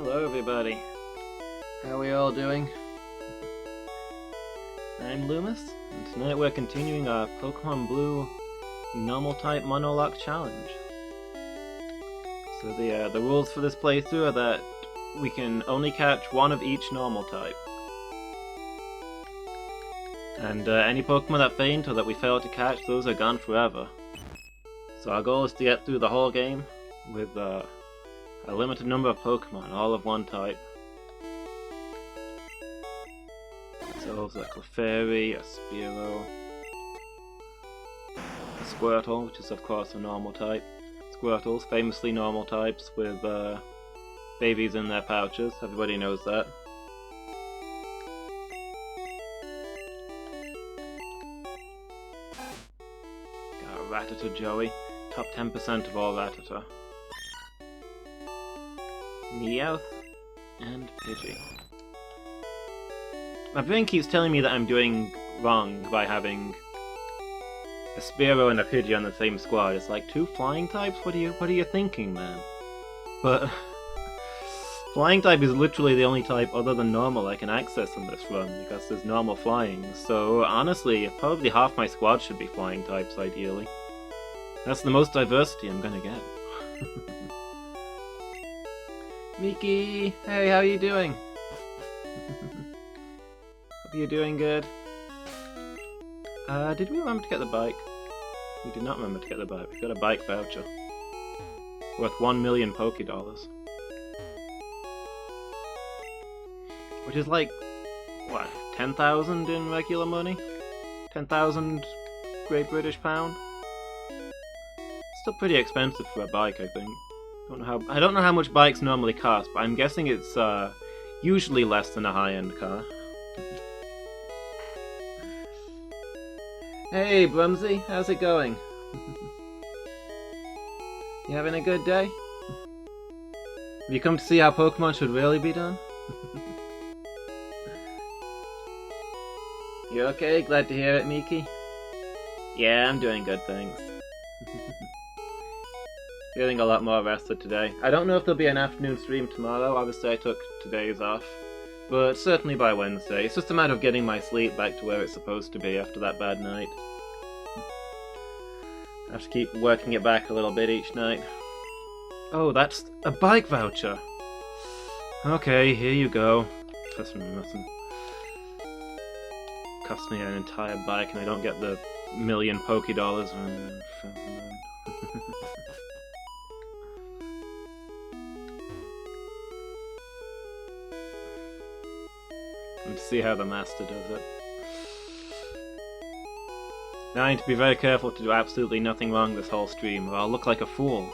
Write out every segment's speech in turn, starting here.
Hello everybody. How are we all doing? I'm Loomis, and tonight we're continuing our Pokémon Blue Normal-type Monolocke challenge. So the rules for this playthrough are that we can only catch one of each normal type. And any Pokemon that faint or that we fail to catch, those are gone forever. So our goal is to get through the whole game with a limited number of Pokemon, all of one type. So a Clefairy, a Spearow, a Squirtle, which is of course a normal type. Squirtles, famously normal types with babies in their pouches, everybody knows that. Got a Rattata Joey, top 10% of all Rattata. Meowth, and Pidgey. My brain keeps telling me that I'm doing wrong by having a Spearow and a Pidgey on the same squad. It's like two flying types? What are you thinking, man? But flying type is literally the only type other than normal I can access in this run, because there's normal flying. So honestly, probably half my squad should be flying types, ideally. That's the most diversity I'm gonna get. Miki! Hey, how are you doing? Hope you're doing good. Did we remember to get the bike? We did not remember to get the bike. We got a bike voucher. Worth 1 million Pokédollars. Which is like, what, 10,000 in regular money? 10,000 Great British Pound? Still pretty expensive for a bike, I think. I don't know how much bikes normally cost, but I'm guessing it's usually less than a high-end car. Hey, Brumsy, how's it going? You having a good day? Have you come to see how Pokemon should really be done? You okay? Glad to hear it, Miki. Yeah, I'm doing good, thanks. Feeling a lot more rested today. I don't know if there'll be an afternoon stream tomorrow, obviously I took today's off. But certainly by Wednesday. It's just a matter of getting my sleep back to where it's supposed to be after that bad night. I have to keep working it back a little bit each night. Oh, that's a bike voucher! Okay, here you go. Cost me nothing. Cost me an entire bike and I don't get the million Pokédollars. To see how the master does it. Now I need to be very careful to do absolutely nothing wrong this whole stream, or I'll look like a fool.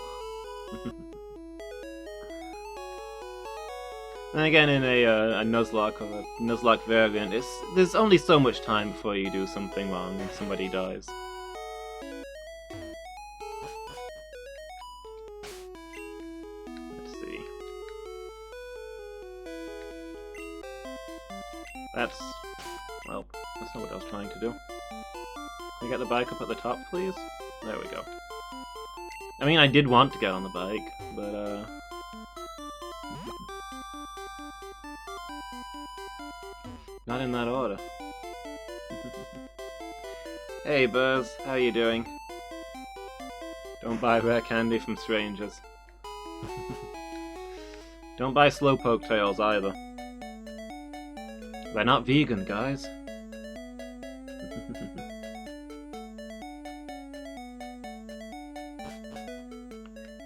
And again, in a Nuzlocke or a Nuzlocke variant, there's only so much time before you do something wrong and somebody dies. Let's see. Well, that's not what I was trying to do. Can we get the bike up at the top, please? There we go. I mean, I did want to get on the bike, but, not in that order. Hey, Buzz, how you doing? Don't buy rare candy from strangers. Don't buy Slowpoke tails either. They're not vegan, guys.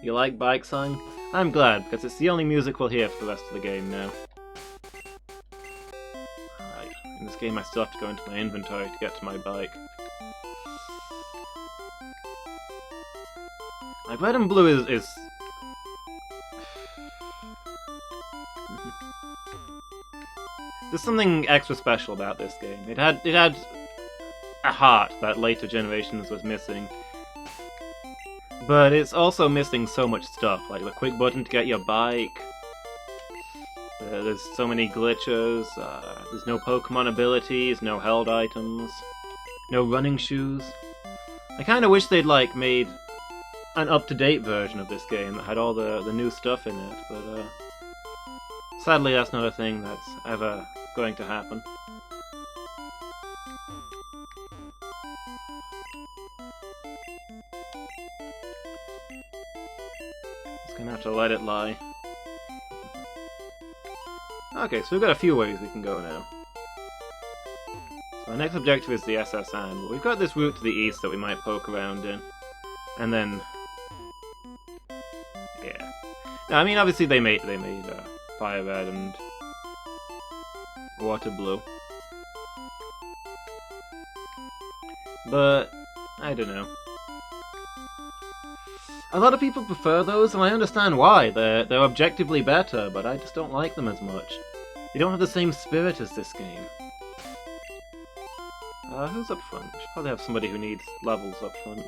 You like Bike Song? I'm glad, because it's the only music we'll hear for the rest of the game now. Alright, in this game I still have to go into my inventory to get to my bike. Like, Red and Blue is... There's something extra special about this game. It had a heart that later generations was missing. But it's also missing so much stuff, like the quick button to get your bike. There's so many glitches, there's no Pokemon abilities, no held items, no running shoes. I kinda wish they'd like made an up-to-date version of this game that had all the new stuff in it, but Sadly, that's not a thing that's ever going to happen. Just gonna have to let it lie. Okay, so we've got a few ways we can go now. So our next objective is the SS Anne, but we've got this route to the east that we might poke around in. And then... yeah. Now, I mean, obviously they made Fire Red and Water Blue. But, I don't know. A lot of people prefer those, and I understand why. They're objectively better, but I just don't like them as much. They don't have the same spirit as this game. Who's up front? We should probably have somebody who needs levels up front.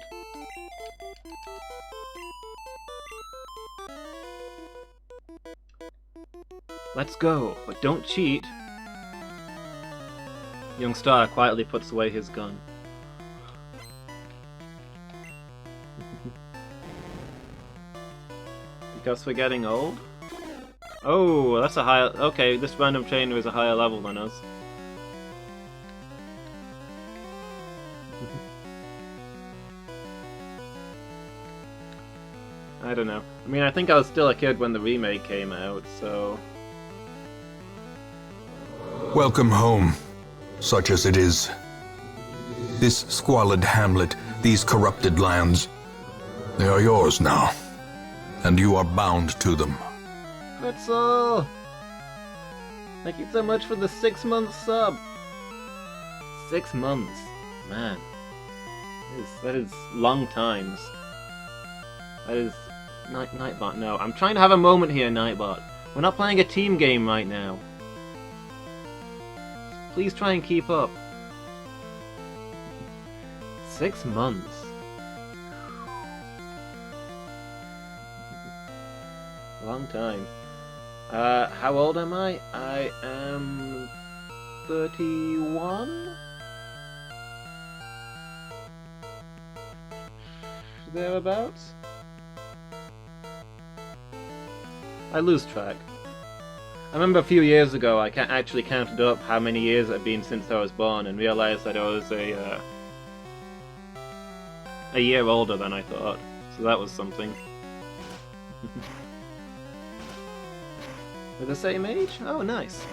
Let's go, but don't cheat. Youngster quietly puts away his gun. Because we're getting old? Oh, that's a higher... okay, this random trainer is a higher level than us. I don't know. I mean, I think I was still a kid when the remake came out, so... Welcome home, such as it is. This squalid hamlet, these corrupted lands, they are yours now. And you are bound to them. Pretzel! Thank you so much for the 6-month sub! 6 months. Man. That is long times. That is... Nightbot, no. I'm trying to have a moment here, Nightbot. We're not playing a team game right now. Please try and keep up. 6 months. Long time. How old am I? I am... 31? Thereabouts? I lose track. I remember a few years ago I actually counted up how many years it had been since I was born and realized that I was a year older than I thought. So that was something. We're the same age? Oh, nice.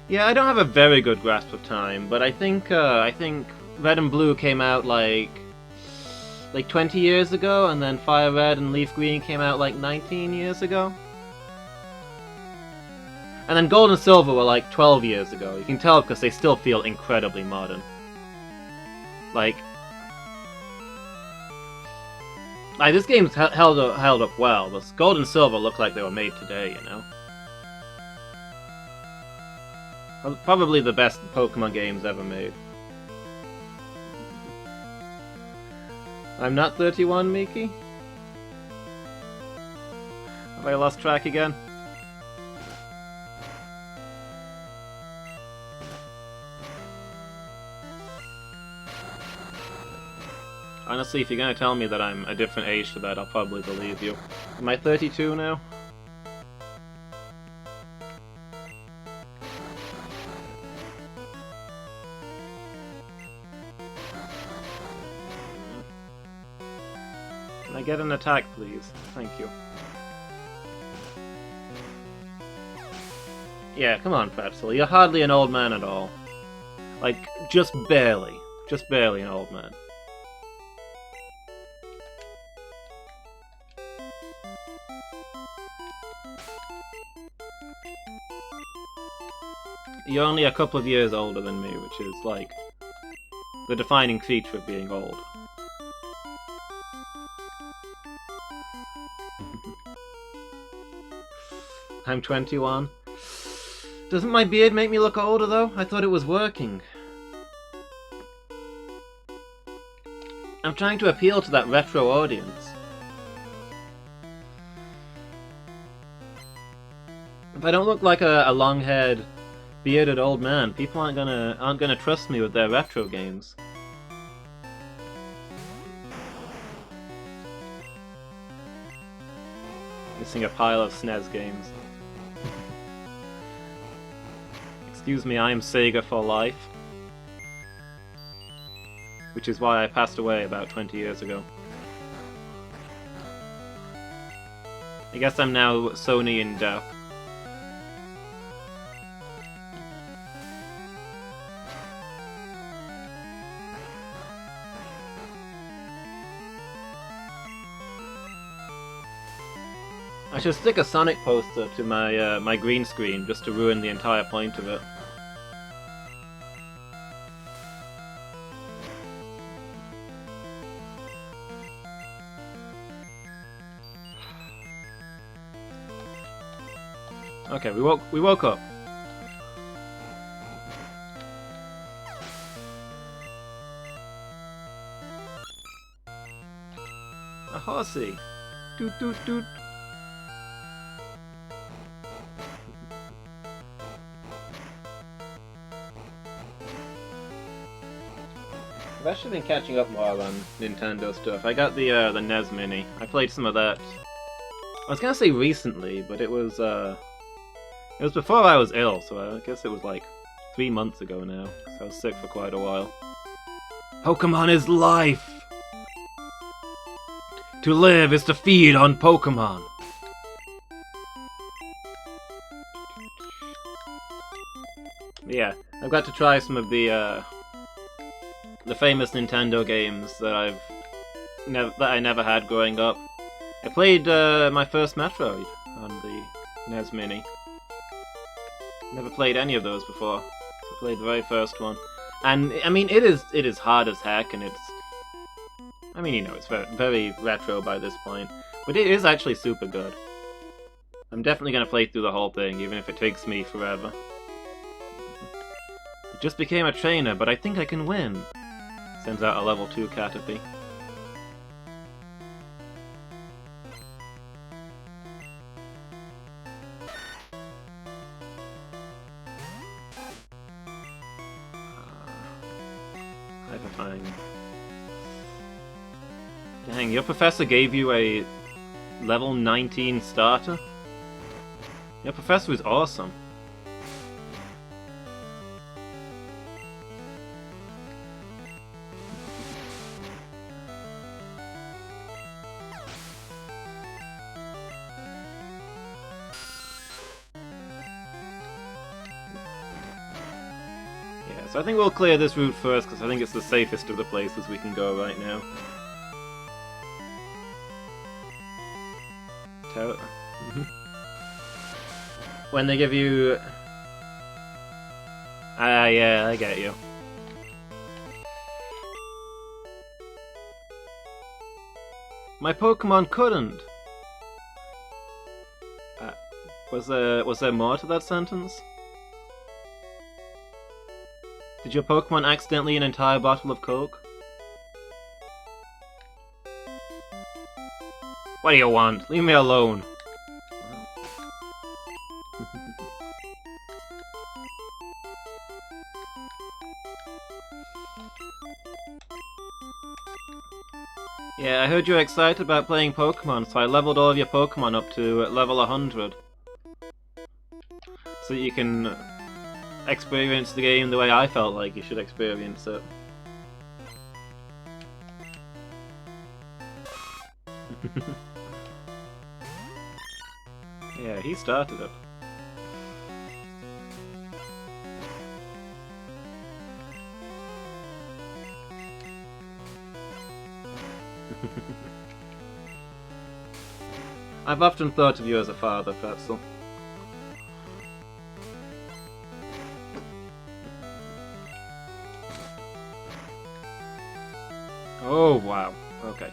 Yeah, I don't have a very good grasp of time, but I think Red and Blue came out like 20 years ago, and then Fire Red and Leaf Green came out like 19 years ago. And then Gold and Silver were like 12 years ago. You can tell because they still feel incredibly modern. Like this game's held up well, but Gold and Silver look like they were made today, you know? Probably the best Pokemon games ever made. I'm not 31, Miki? Have I lost track again? Honestly, if you're gonna tell me that I'm a different age to that, I'll probably believe you. Am I 32 now? Can I get an attack, please? Thank you. Yeah, come on, Pretzel. You're hardly an old man at all. Like, just barely. Just barely an old man. You're only a couple of years older than me, which is, like, the defining feature of being old. I'm 21. Doesn't my beard make me look older, though? I thought it was working. I'm trying to appeal to that retro audience. If I don't look like a long-haired, bearded old man, people aren't gonna trust me with their retro games. Missing a pile of SNES games. Excuse me, I am Sega for life. Which is why I passed away about 20 years ago. I guess I'm now Sony in death. I should stick a Sonic poster to my my green screen just to ruin the entire point of it. Okay, we woke up. A horsey. Doot doot doot. I've actually been catching up more on Nintendo stuff. I got the NES Mini. I played some of that. I was gonna say recently, but it was before I was ill, so I guess it was like 3 months ago now. So I was sick for quite a while. Pokemon is life! To live is to feed on Pokemon! Yeah, I've got to try some of the famous Nintendo games that I never had growing up. I played my first Metroid on the NES Mini. Never played any of those before. So I played the very first one, and I mean it is hard as heck, and I mean, you know, it's very, very retro by this point, but it is actually super good. I'm definitely gonna play through the whole thing, even if it takes me forever. I just became a trainer, but I think I can win. Sends out a level 2 Caterpie. Hyperfine. Dang, your professor gave you a level 19 starter? Your professor is awesome. So I think we'll clear this route first, because I think it's the safest of the places we can go right now. When they give you... yeah, I get you. My Pokemon couldn't! Was there more to that sentence? Did your Pokemon accidentally an entire bottle of Coke? What do you want? Leave me alone. Yeah, I heard you were excited about playing Pokemon, so I leveled all of your Pokemon up to level 100. So that you can experience the game the way I felt like you should experience it. Yeah, he started it. I've often thought of you as a father, Pretzel. Oh wow, okay.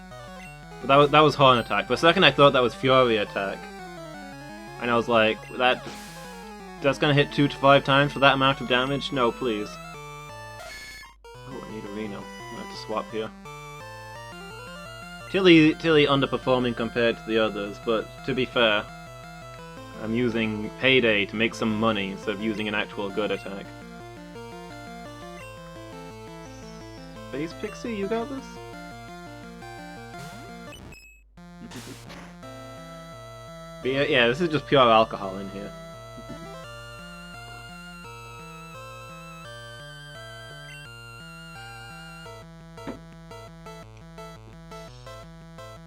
But that was Horn Attack. For a second I thought that was Fury Attack. And I was like, that's gonna hit 2 to 5 times for that amount of damage? No, please. Oh, I need a Reno. I have to swap here. Tilly underperforming compared to the others, but to be fair, I'm using Payday to make some money instead of using an actual good attack. Space Pixie, you got this? But yeah, this is just pure alcohol in here.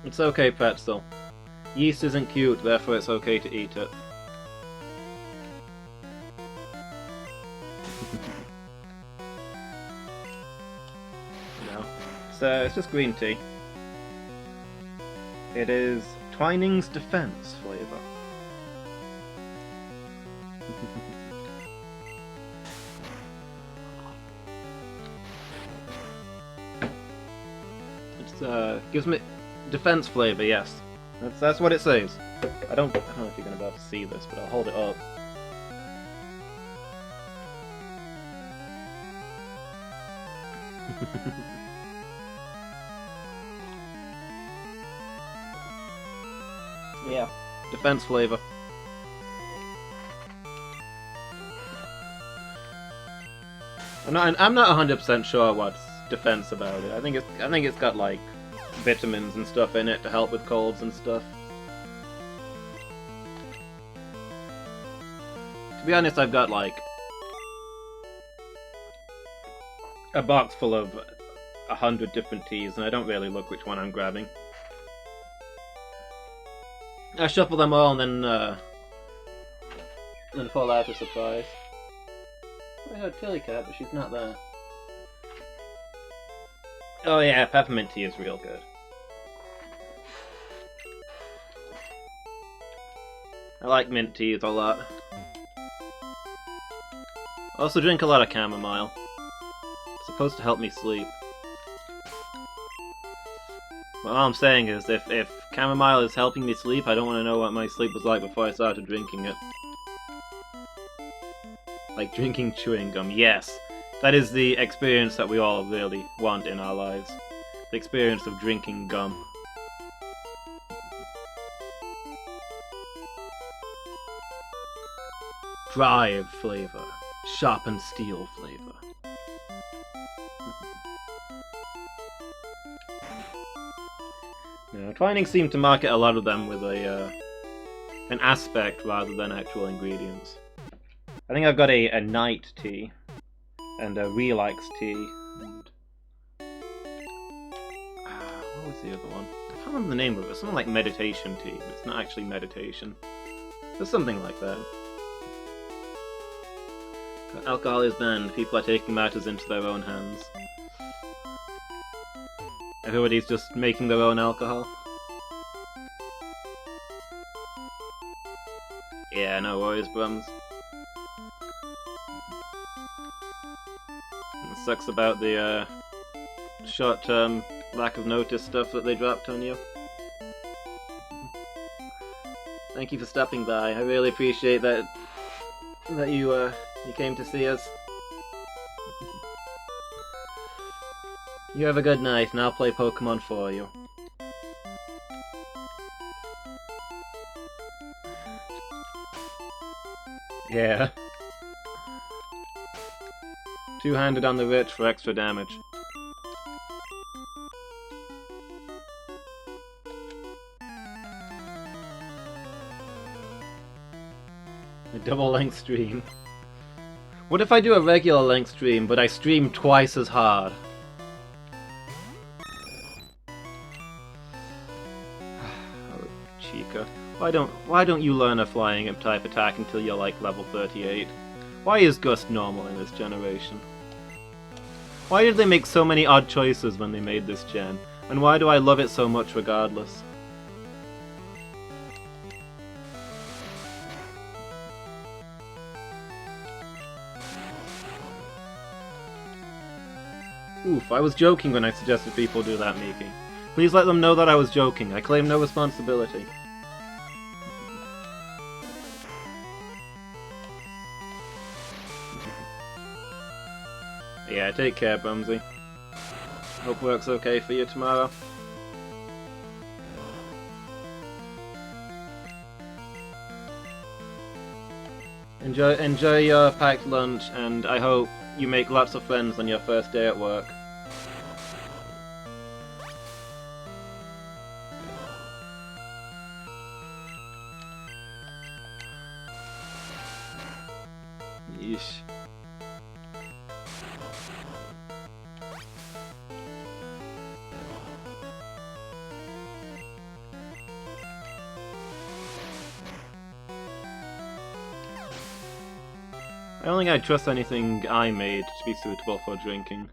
It's okay, Pretzel. Yeast isn't cute, therefore it's okay to eat it. No. So, it's just green tea. It is Twining's Defense flavor. It's gives me defense flavor, yes. That's what it says. I don't know if you're gonna be able to see this, but I'll hold it up. Yeah, defense flavor. I'm not 100% sure what's defense about it. I think it's got like vitamins and stuff in it to help with colds and stuff. To be honest, I've got like a box full of 100 different teas, and I don't really look which one I'm grabbing. I shuffle them all and then fall out a surprise. I heard Tilly Cat, but she's not there. Oh yeah, peppermint tea is real good. I like mint teas a lot. I also drink a lot of chamomile. It's supposed to help me sleep. But all I'm saying is, if chamomile is helping me sleep, I don't want to know what my sleep was like before I started drinking it. Like drinking chewing gum, yes! That is the experience that we all really want in our lives. The experience of drinking gum. Drive flavor. Sharpened steel flavor. Now, Twining seemed to market a lot of them with an aspect rather than actual ingredients. I think I've got a night tea and a relax tea. And what was the other one? I can't remember the name of it. It's something like meditation tea, but it's not actually meditation. There's something like that. But alcohol is banned. People are taking matters into their own hands. Everybody's just making their own alcohol. Yeah, no worries, Brums. It sucks about the short-term lack of notice stuff that they dropped on you. Thank you for stopping by. I really appreciate that you came to see us. You have a good night, and I'll play Pokémon for you. Yeah. Two-handed on the rich for extra damage. A double-length stream. What if I do a regular-length stream, but I stream twice as hard? Chica. Why don't you learn a flying type attack until you're like level 38? Why is Gust normal in this generation? Why did they make so many odd choices when they made this gen? And why do I love it so much regardless? Oof, I was joking when I suggested people do that, Miki. Please let them know that I was joking. I claim no responsibility. Yeah, take care, Bumsy. Hope work's okay for you tomorrow. Enjoy your packed lunch, and I hope you make lots of friends on your first day at work. Yeesh. I don't think I'd trust anything I made to be suitable for drinking.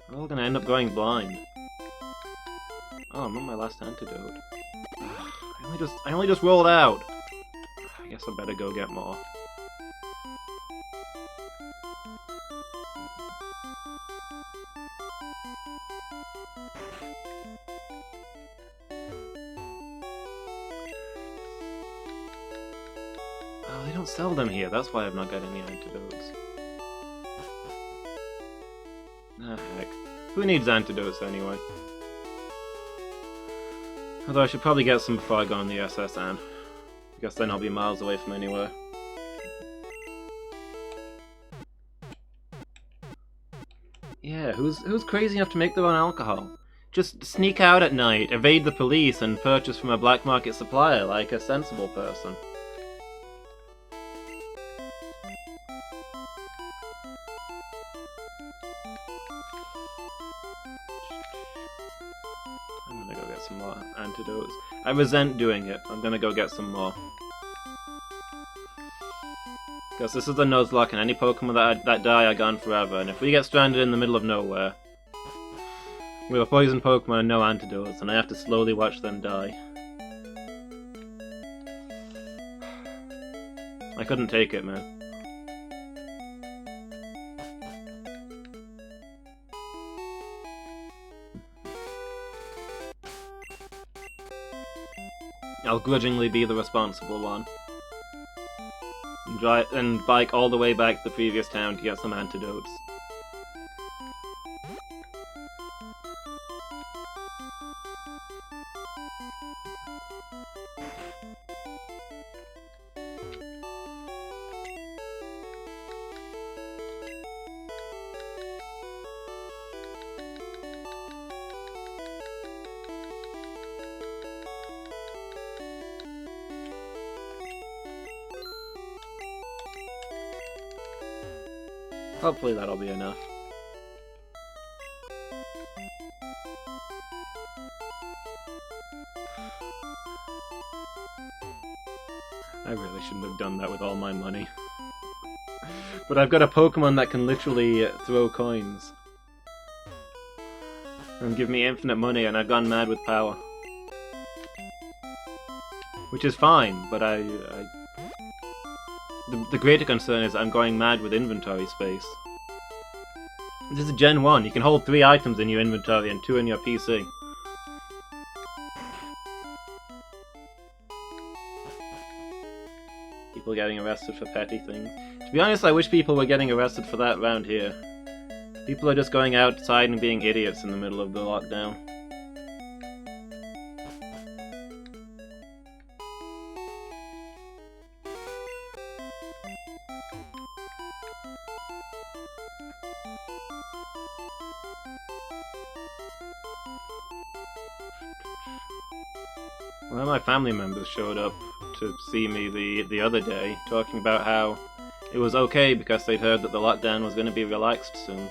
We're all gonna end up going blind. Oh, I'm on my last antidote. I only just rolled out! I guess I better go get more. Oh, they don't sell them here, that's why I've not got any antidotes. Ah, heck. Who needs antidotes anyway? Although I should probably get some before I go on the SS Anne. I guess then I'll be miles away from anywhere. Yeah, who's crazy enough to make their own alcohol? Just sneak out at night, evade the police, and purchase from a black market supplier like a sensible person. I'm gonna go get some more antidotes. I resent doing it. I'm gonna go get some more. Because this is a Nuzlocke, and any Pokemon that die are gone forever, and if we get stranded in the middle of nowhere, with a poison Pokemon and no antidotes, and I have to slowly watch them die. I couldn't take it, man. I'll grudgingly be the responsible one. And bike all the way back to the previous town to get some antidotes. Hopefully that'll be enough. I really shouldn't have done that with all my money. But I've got a Pokemon that can literally throw coins. And give me infinite money, and I've gone mad with power. Which is fine, but the greater concern is I'm going mad with inventory space. This is Gen 1, you can hold 3 items in your inventory and 2 in your PC. People getting arrested for petty things. To be honest, I wish people were getting arrested for that around here. People are just going outside and being idiots in the middle of the lockdown. One of my family members showed up to see me the other day, talking about how it was okay because they'd heard that the lockdown was going to be relaxed soon.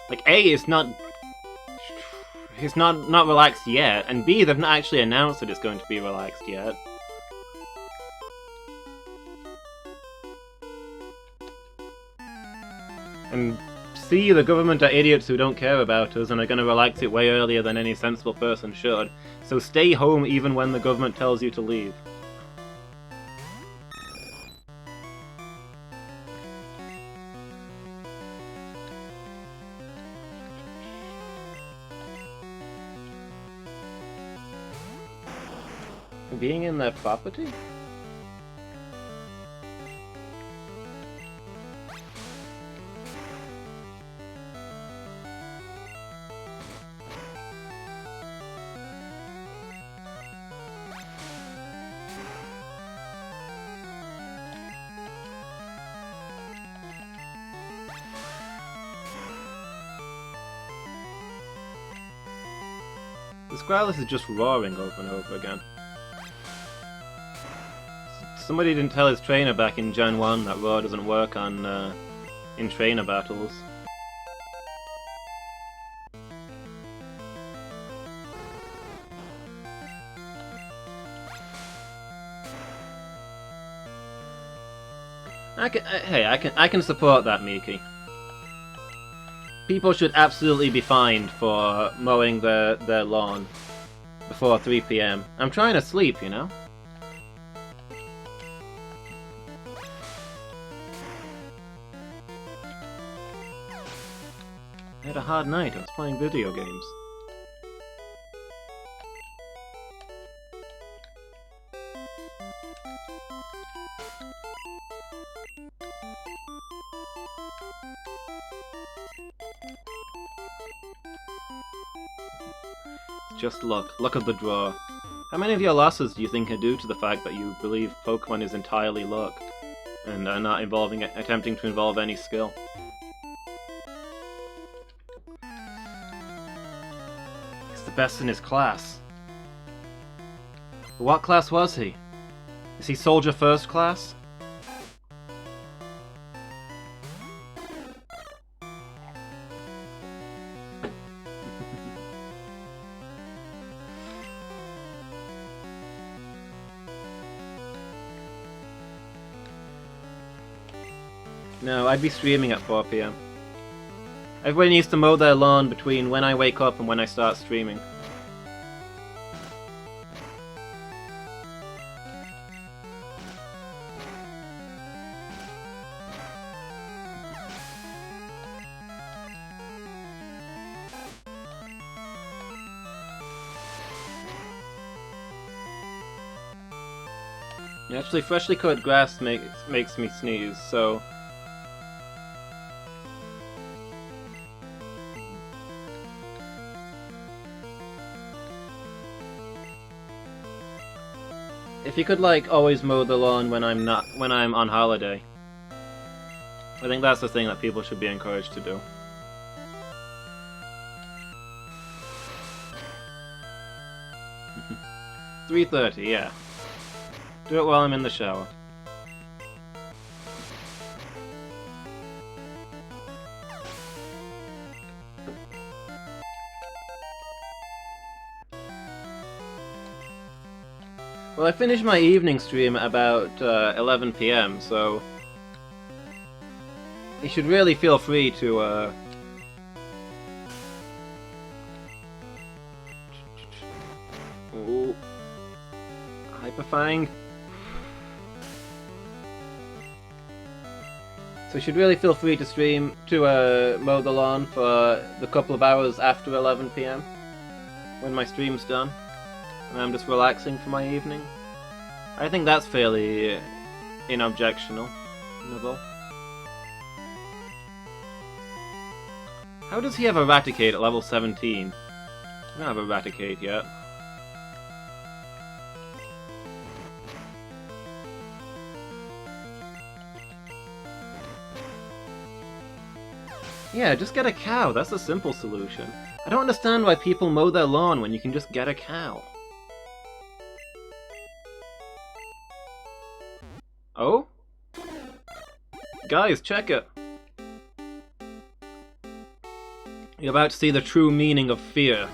Like, A, it's not relaxed yet, and B, they've not actually announced that it's going to be relaxed yet. And C, the government are idiots who don't care about us and are going to relax it way earlier than any sensible person should. So stay home even when the government tells you to leave. Being in their property? The Squirreless is just roaring over and over again. somebody didn't tell his trainer back in Gen 1 that Raw doesn't work on in trainer battles. I can support that, Miki. People should absolutely be fined for mowing their lawn before 3 PM. I'm trying to sleep, you know? I had a hard night. I was playing video games. Just luck. Luck of the draw. How many of your losses do you think are due to the fact that you believe Pokemon is entirely luck, and are not attempting to involve any skill? He's the best in his class. What class was he? Is he Soldier First class? No, I'd be streaming at 4 PM. Everybody needs to mow their lawn between when I wake up and when I start streaming. Actually, freshly cut grass makes me sneeze, so... If you could, like, always mow the lawn when I'm on holiday. I think that's the thing that people should be encouraged to do. $3:30, yeah. Do it while I'm in the shower. Well, I finished my evening stream at about 11 PM, so you should really feel free to Ooh. Hyperfang. So you should really feel free to stream to mow the lawn for the couple of hours after 11 PM when my stream's done. And I'm just relaxing for my evening. I think that's fairly inobjectionable. How does he have Eradicate at level 17? I don't have Eradicate yet. Yeah, just get a cow. That's a simple solution. I don't understand why people mow their lawn when you can just get a cow. Oh? Guys, check it! You're about to see the true meaning of fear.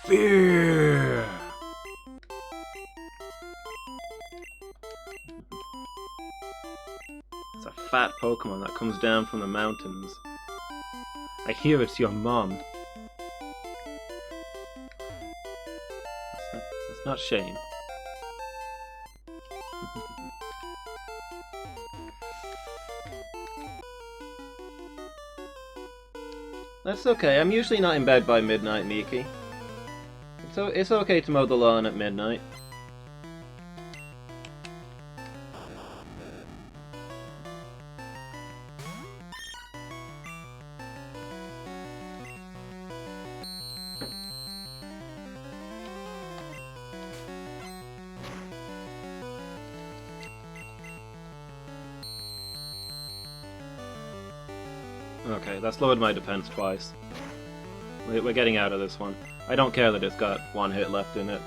Fear! It's a fat Pokemon that comes down from the mountains. I hear it's your mom. That's not Shane. That's okay, I'm usually not in bed by midnight, Miki. It's okay to mow the lawn at midnight. Okay, that's lowered my defense twice. We're getting out of this one. I don't care that it's got one hit left in it.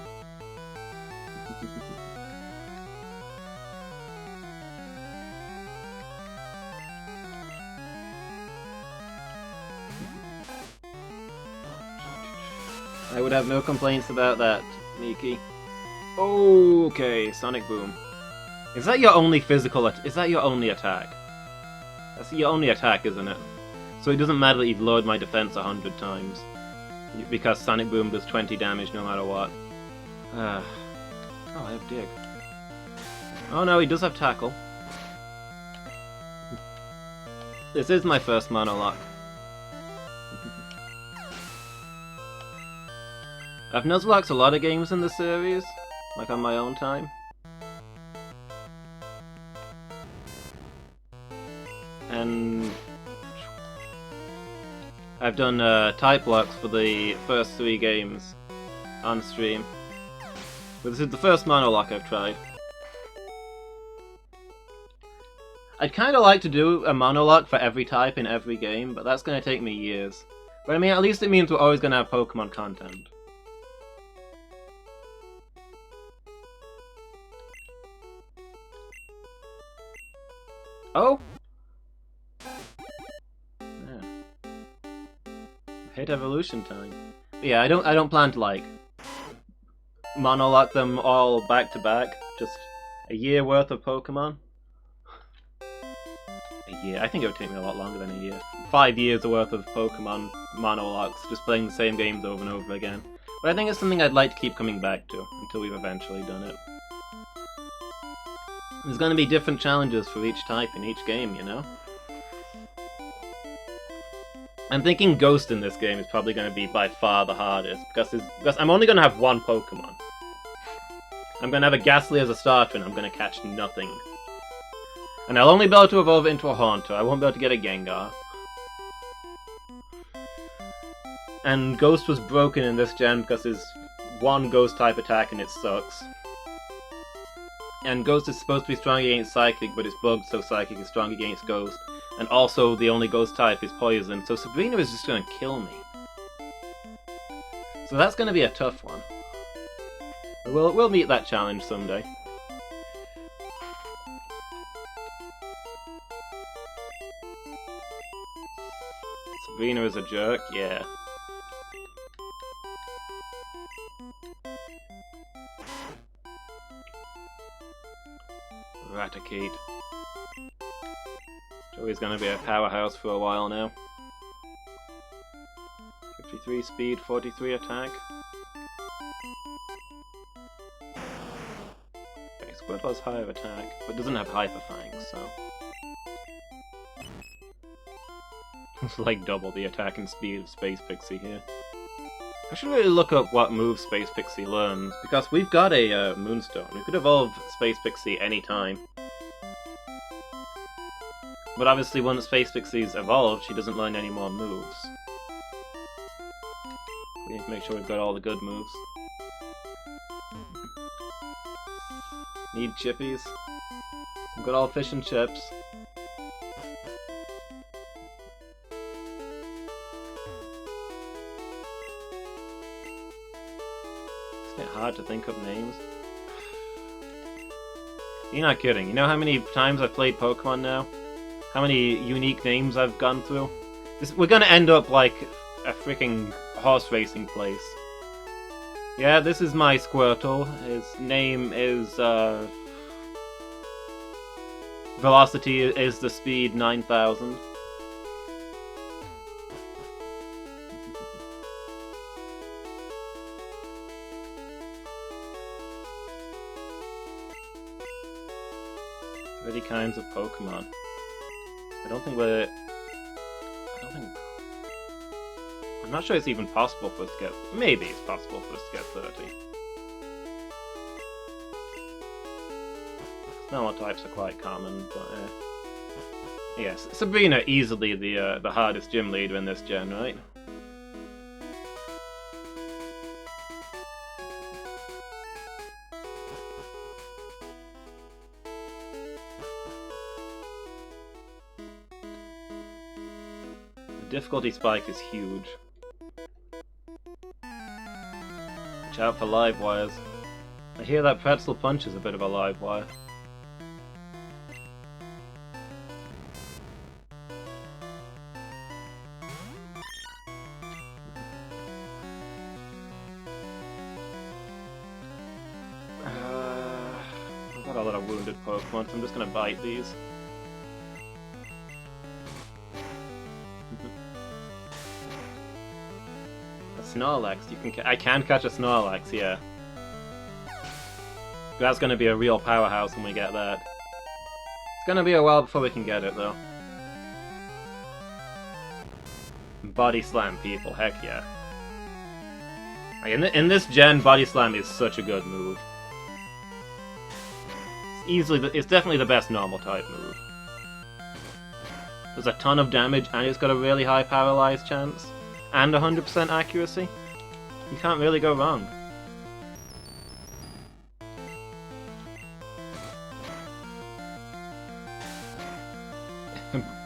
I would have no complaints about that, Miki. Okay, Sonic Boom. Is that your only is that your only attack? That's your only attack, isn't it? So it doesn't matter that you've lowered my defense 100 times. Because Sonic Boom does 20 damage no matter what. Oh, I have Dig. Oh no, he does have Tackle. This is my first Monolocke. I've Nuzlocked a lot of games in the series, like on my own time. And I've done type locks for the first 3 games on stream. But this is the first Monolocke I've tried. I'd kind of like to do a Monolocke for every type in every game, but that's going to take me years. But I mean, at least it means we're always going to have Pokemon content. Oh! Yeah. Hit evolution time. But yeah, I don't plan to like Monolocke them all back to back. Just a year worth of Pokemon. A year. I think it would take me a lot longer than a year. 5 years worth of Pokemon Monolocks, just playing the same games over and over again. But I think it's something I'd like to keep coming back to until we've eventually done it. There's going to be different challenges for each type in each game, you know? I'm thinking Ghost in this game is probably going to be by far the hardest, because I'm only going to have one Pokemon. I'm going to have a Ghastly as a starter, and I'm going to catch nothing. And I'll only be able to evolve it into a Haunter. I won't be able to get a Gengar. And Ghost was broken in this gen because there's one Ghost-type attack and it sucks. And Ghost is supposed to be strong against Psychic, but it's bugged so Psychic is strong against Ghost. And also, the only Ghost type is Poison, so Sabrina is just gonna kill me. So that's gonna be a tough one. We'll meet that challenge someday. Sabrina is a jerk, yeah. Raticate. Joey's gonna be a powerhouse for a while now. 53 speed, 43 attack. Okay, Squirtle's higher attack, but doesn't have Hyper Fangs, so... It's like double the attack and speed of Space Pixie here. I should really look up what moves Space Pixie learns, because we've got a Moonstone. We could evolve Space Pixie anytime. But obviously once Space Pixie's evolved, she doesn't learn any more moves. We need to make sure we've got all the good moves. Need chippies. Some good old fish and chips. Isn't it hard to think of names? You're not kidding. You know how many times I've played Pokemon now? How many unique names I've gone through? We're gonna end up like a freaking horse racing place. Yeah, this is my Squirtle. His name is, Velocity is the speed 9000. Many kinds of Pokemon. I'm not sure it's even possible for us to get... Maybe it's possible for us to get 30. Normal types are quite common, but yes, Sabrina easily the hardest gym leader in this gen, right? difficulty spike is huge. Watch out for live wires. I hear that pretzel punch is a bit of a live wire. I've got a lot of wounded Pokemon, so I'm just gonna bite these. A Snorlax, I can catch a Snorlax, yeah. That's gonna be a real powerhouse when we get that. It's gonna be a while before we can get it, though. Body Slam people, heck yeah. Like, in this gen, Body Slam is such a good move. It's definitely the best normal type move. Does a ton of damage, and it's got a really high paralyze chance, and 100% accuracy. You can't really go wrong.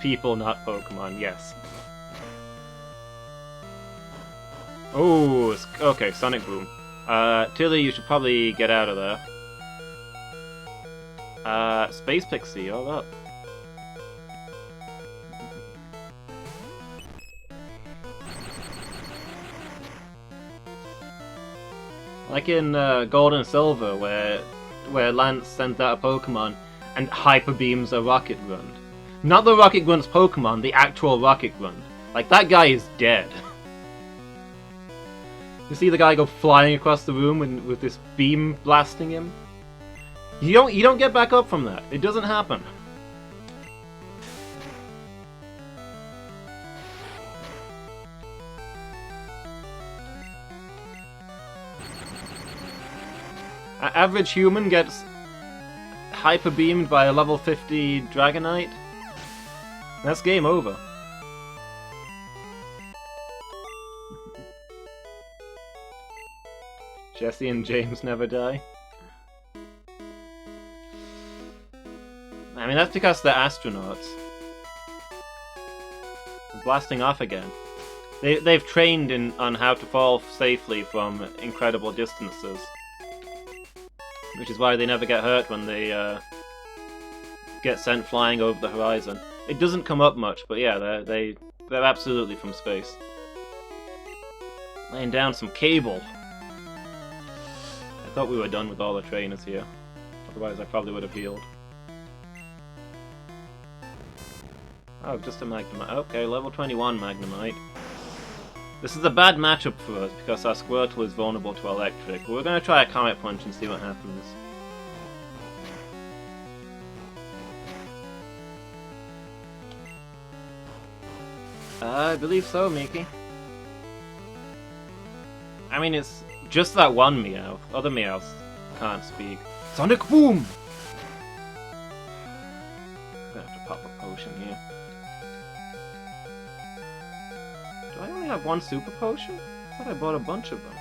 People, not Pokemon, yes. Oh, okay, Sonic Boom. Tilly, you should probably get out of there. Space Pixie, hold up. Like in Gold and Silver, where Lance sends out a Pokemon and Hyper Beams a Rocket Grunt. Not the Rocket Grunt's Pokemon, the actual Rocket Grunt. Like, that guy is dead. You see the guy go flying across the room with this beam blasting him? You don't get back up from that. It doesn't happen. Average human gets hyper beamed by a level 50 Dragonite. That's game over. Jesse and James never die. I mean, that's because they're astronauts. They're blasting off again. They've trained on how to fall safely from incredible distances. Which is why they never get hurt when they get sent flying over the horizon. It doesn't come up much, but yeah, they're absolutely from space. Laying down some cable. I thought we were done with all the trainers here. Otherwise I probably would have healed. Oh, just a Magnemite. Okay, level 21 Magnemite. This is a bad matchup for us because our Squirtle is vulnerable to electric. But we're going to try a Comet Punch and see what happens. I believe so, Miki. I mean, it's just that one Meowth. Other Meowths can't speak. Sonic Boom! I'm gonna have to pop a potion here. Do I only have one Super Potion? I thought I bought a bunch of them.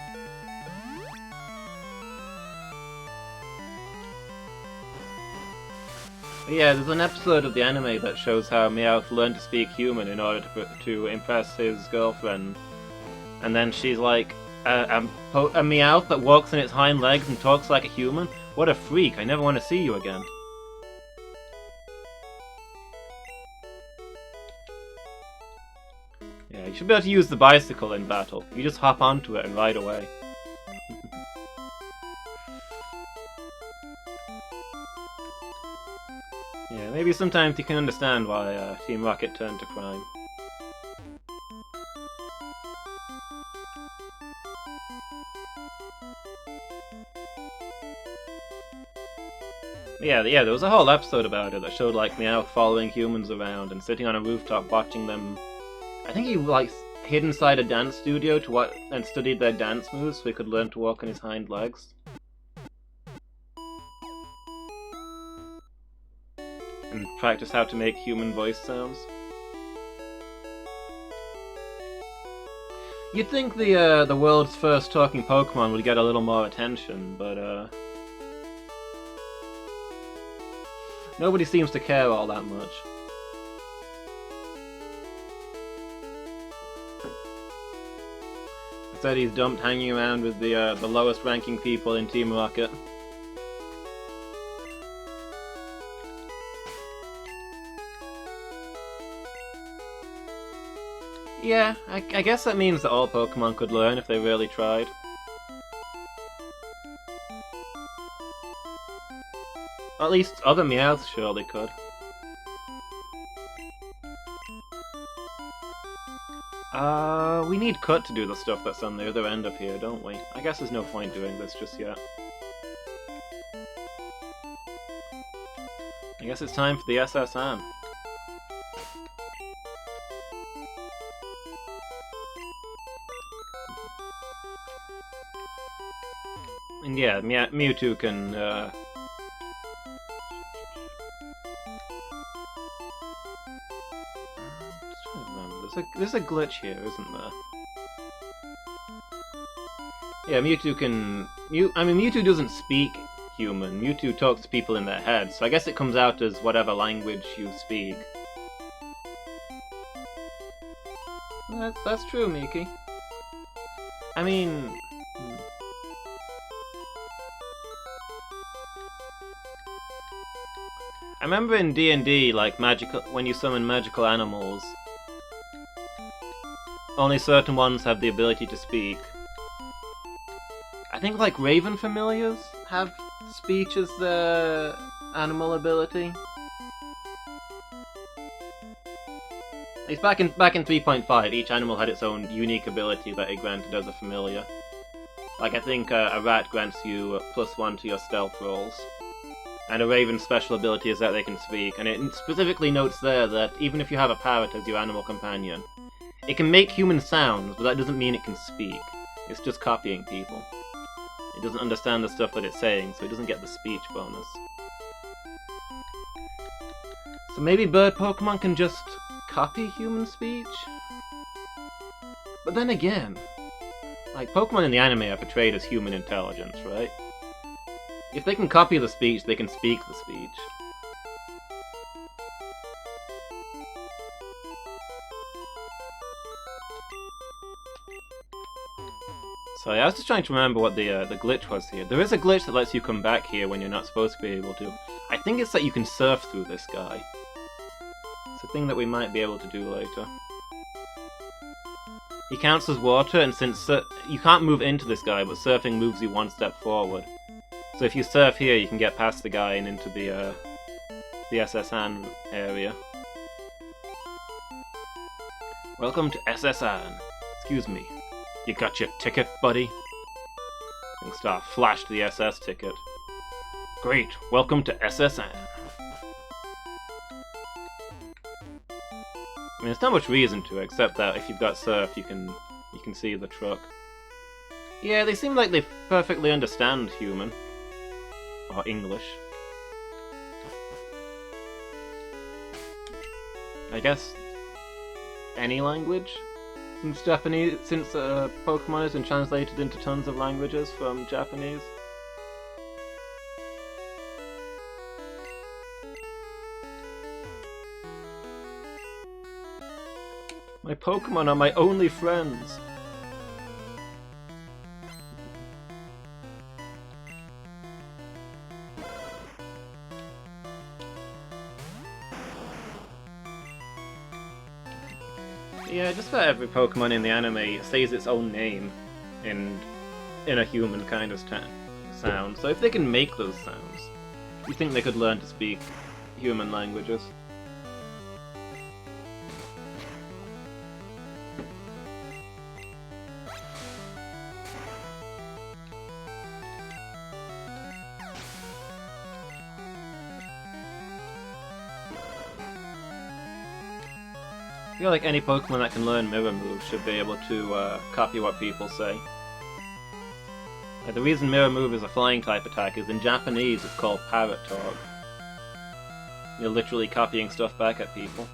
But yeah, there's an episode of the anime that shows how Meowth learned to speak human in order to impress his girlfriend. And then she's like, a Meowth that walks on its hind legs and talks like a human? What a freak, I never want to see you again. Yeah, you should be able to use the bicycle in battle. You just hop onto it and ride away. Yeah, maybe sometimes you can understand why Team Rocket turned to crime. Yeah, there was a whole episode about it that showed like Meowth following humans around and sitting on a rooftop watching them. I think he like hid inside a dance studio and studied their dance moves so he could learn to walk on his hind legs. And practice how to make human voice sounds. You'd think the world's first talking Pokemon would get a little more attention, but nobody seems to care all that much. Instead, he's dumped hanging around with the lowest ranking people in Team Rocket. Yeah, I guess that means that all Pokemon could learn if they really tried. Or at least other Meowths surely could. We need Cut to do the stuff that's on the other end of here, don't we? I guess there's no point doing this just yet. I guess it's time for the SSN. And yeah, Mewtwo can, There's a glitch here, isn't there? Yeah, Mewtwo can... Mewtwo doesn't speak human. Mewtwo talks to people in their heads, so I guess it comes out as whatever language you speak. That's true, Miki. I mean... I remember in D&D, like, when you summon magical animals, only certain ones have the ability to speak. I think, like, Raven Familiars have speech as their animal ability. At least back in 3.5, each animal had its own unique ability that it granted as a familiar. Like, I think a rat grants you +1 to your stealth rolls. And a raven's special ability is that they can speak, and it specifically notes there that even if you have a parrot as your animal companion, it can make human sounds, but that doesn't mean it can speak. It's just copying people. It doesn't understand the stuff that it's saying, so it doesn't get the speech bonus. So maybe bird Pokemon can just copy human speech? But then again, like, Pokemon in the anime are portrayed as human intelligence, right? If they can copy the speech, they can speak the speech. Sorry, I was just trying to remember what the glitch was here. There is a glitch that lets you come back here when you're not supposed to be able to. I think it's that you can surf through this guy. It's a thing that we might be able to do later. He counts as water, and since you can't move into this guy, but surfing moves you one step forward. So if you surf here, you can get past the guy and into the SSN area. Welcome to SSN. Excuse me. You got your ticket, buddy? Youngstar flashed the SS ticket. Great, welcome to SSN. I mean, there's not much reason to, except that if you've got surf, you can see the truck. Yeah, they seem like they perfectly understand human. Or English. I guess any language? Since Pokemon has been translated into tons of languages from Japanese. My Pokemon are my only friends. Yeah, just about every Pokemon in the anime says its own name in a human kind of sound. So if they can make those sounds, you think they could learn to speak human languages? I feel like any Pokemon that can learn Mirror Move should be able to copy what people say. Like, the reason Mirror Move is a flying type attack is in Japanese it's called Parrot Talk. You're literally copying stuff back at people.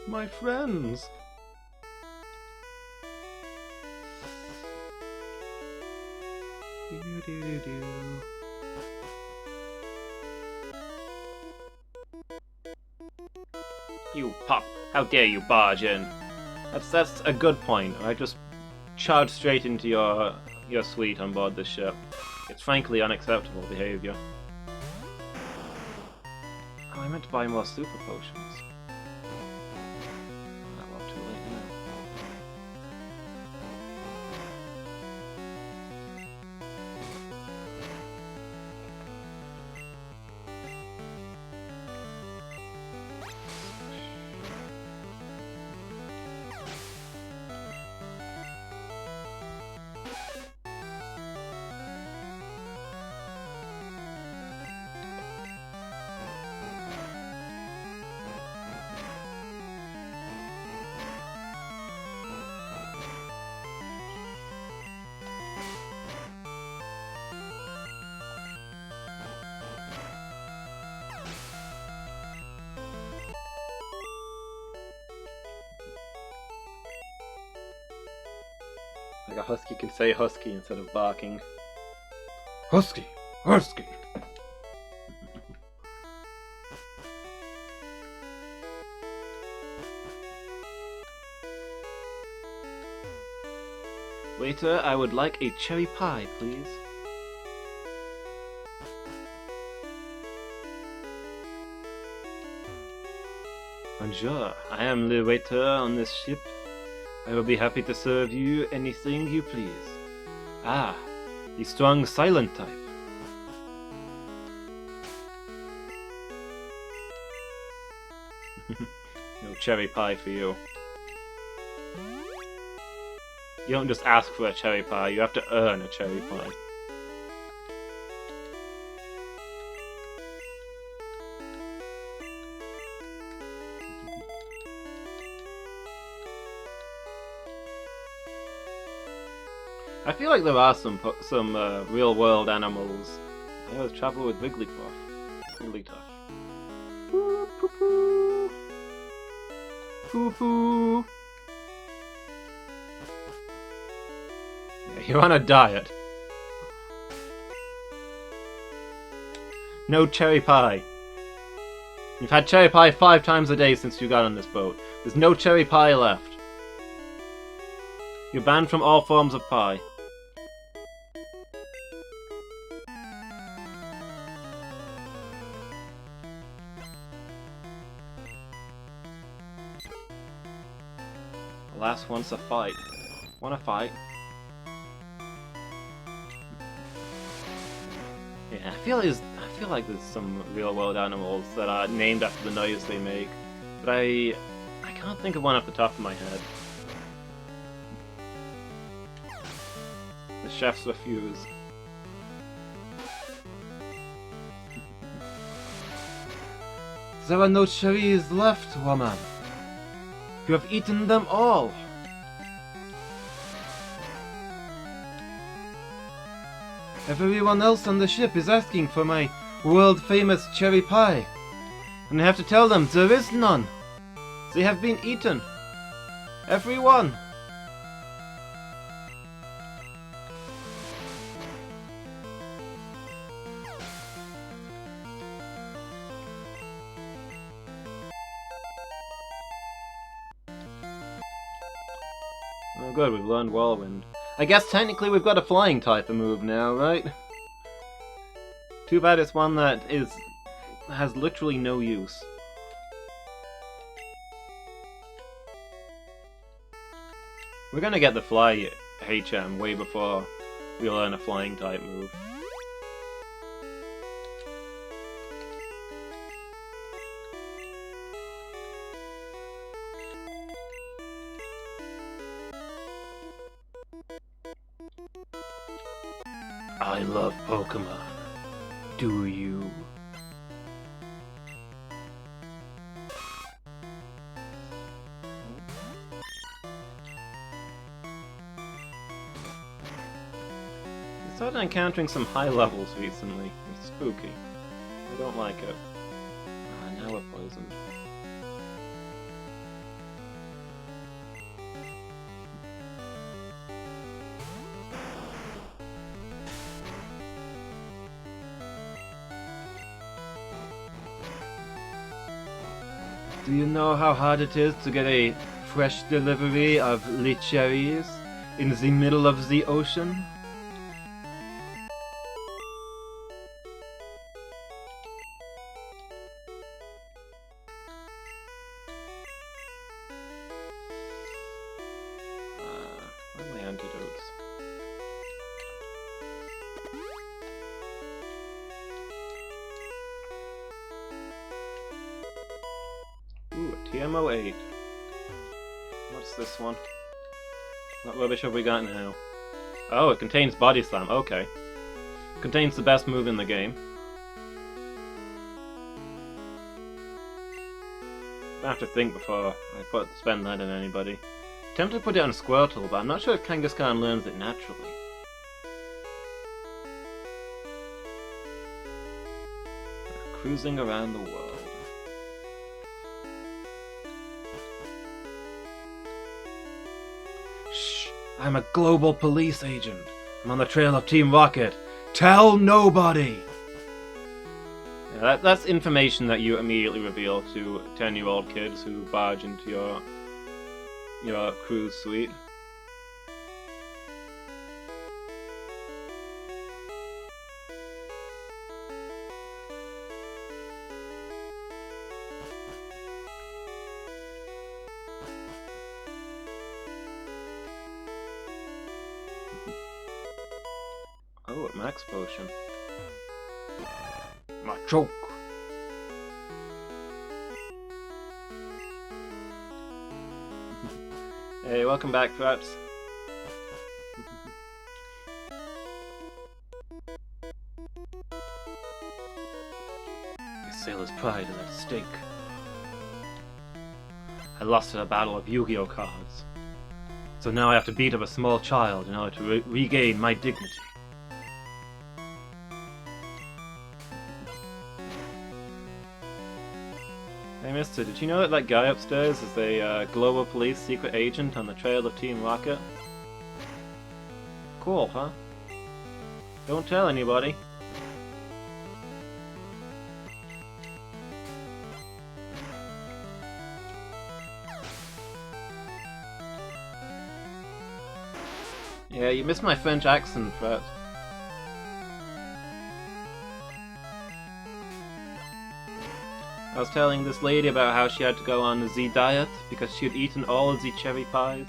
My friends! Do-do-do-do. You pup! How dare you barge in? That's a good point. I just charged straight into your suite on board this ship. It's frankly unacceptable behavior. Oh, I meant to buy more super potions. Oh, well, too late now. Like a husky can say husky instead of barking. Husky! Husky! Waiter, I would like a cherry pie, please. Bonjour, I am the waiter on this ship. I will be happy to serve you anything you please. Ah, the strong silent type. No cherry pie for you. You don't just ask for a cherry pie, you have to earn a cherry pie. I feel like there are some real-world animals. I always travel with Wigglytuff. Wigglytuff. Poo poo poo. Poo poo. Yeah, you're on a diet. No cherry pie. You've had cherry pie 5 times a day since you got on this boat. There's no cherry pie left. You're banned from all forms of pie. The last one's a fight. Wanna fight? Yeah, I feel like there's some real-world animals that are named after the noise they make, but I can't think of one off the top of my head. The chefs refuse. There are no cherries left, woman. You have eaten them all. Everyone else on the ship is asking for my world-famous cherry pie. And I have to tell them there is none. They have been eaten. Everyone. Oh good, we've learned Whirlwind. I guess technically we've got a flying type of move now, right? Too bad it's one that has literally no use. We're gonna get the fly HM way before we learn a flying type move. I love Pokémon. Do you? I started encountering some high levels recently. It's spooky. I don't like it. Ah, now we're poisoned. Do you know how hard it is to get a fresh delivery of cherries in the middle of the ocean? Where are my antidotes? Ooh, a TMO8. What's this one? What rubbish have we got now? Oh, it contains Body Slam, okay. Contains the best move in the game. I have to think before I spend that on anybody. Tempted to put it on Squirtle, but I'm not sure if Kangaskhan learns it naturally. Cruising around the world. Shh! I'm a global police agent. I'm on the trail of Team Rocket. Tell nobody! Yeah, that's information that you immediately reveal to 10-year-old kids who barge into your cruise suite. Oh, a max potion. My choke. Hey, welcome back, Fraps. Your sailor's pride is at stake. I lost at a battle of Yu-Gi-Oh cards. So now I have to beat up a small child in order to regain my dignity. Hey mister, did you know that guy upstairs is a global police secret agent on the trail of Team Rocket? Cool, huh? Don't tell anybody. Yeah, you missed my French accent, Fred. I was telling this lady about how she had to go on the Z diet because she had eaten all of the cherry pies.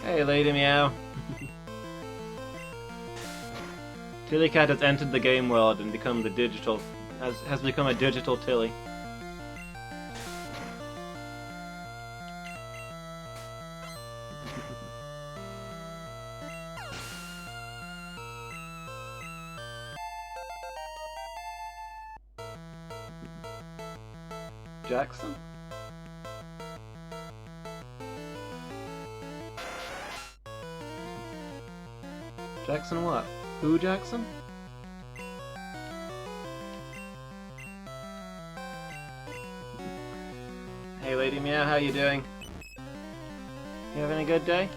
Hey, Lady Meow. Tillycat has entered the game world and become the digital has become a digital Tilly. Jackson? Jackson what? Who Jackson? Hey Lady Meow, how you doing? You having a good day?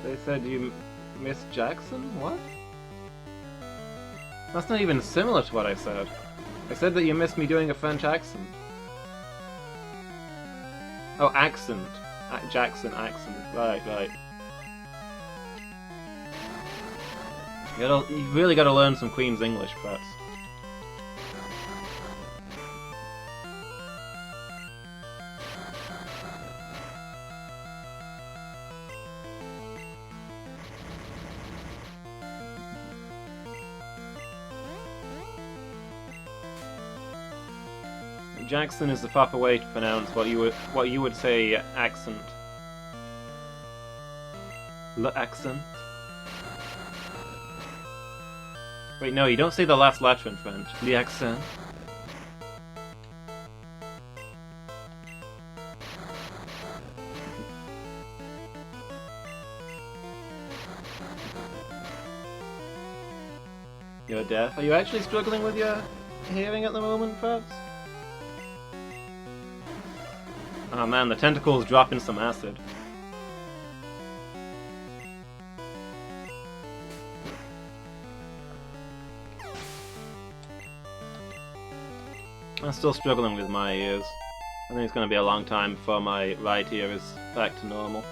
They said you missed Jackson? What? That's not even similar to what I said. I said that you missed me doing a French accent. Oh, accent. Jackson accent. Right, right. You really gotta learn some Queen's English, perhaps. Jackson is the proper way to pronounce what you would say accent. L'accent. Wait, no, you don't say the last letter in French. L'accent. You're deaf? Are you actually struggling with your hearing at the moment, perhaps? Oh man, the tentacle's dropping some acid. I'm still struggling with my ears. I think it's going to be a long time before my right ear is back to normal.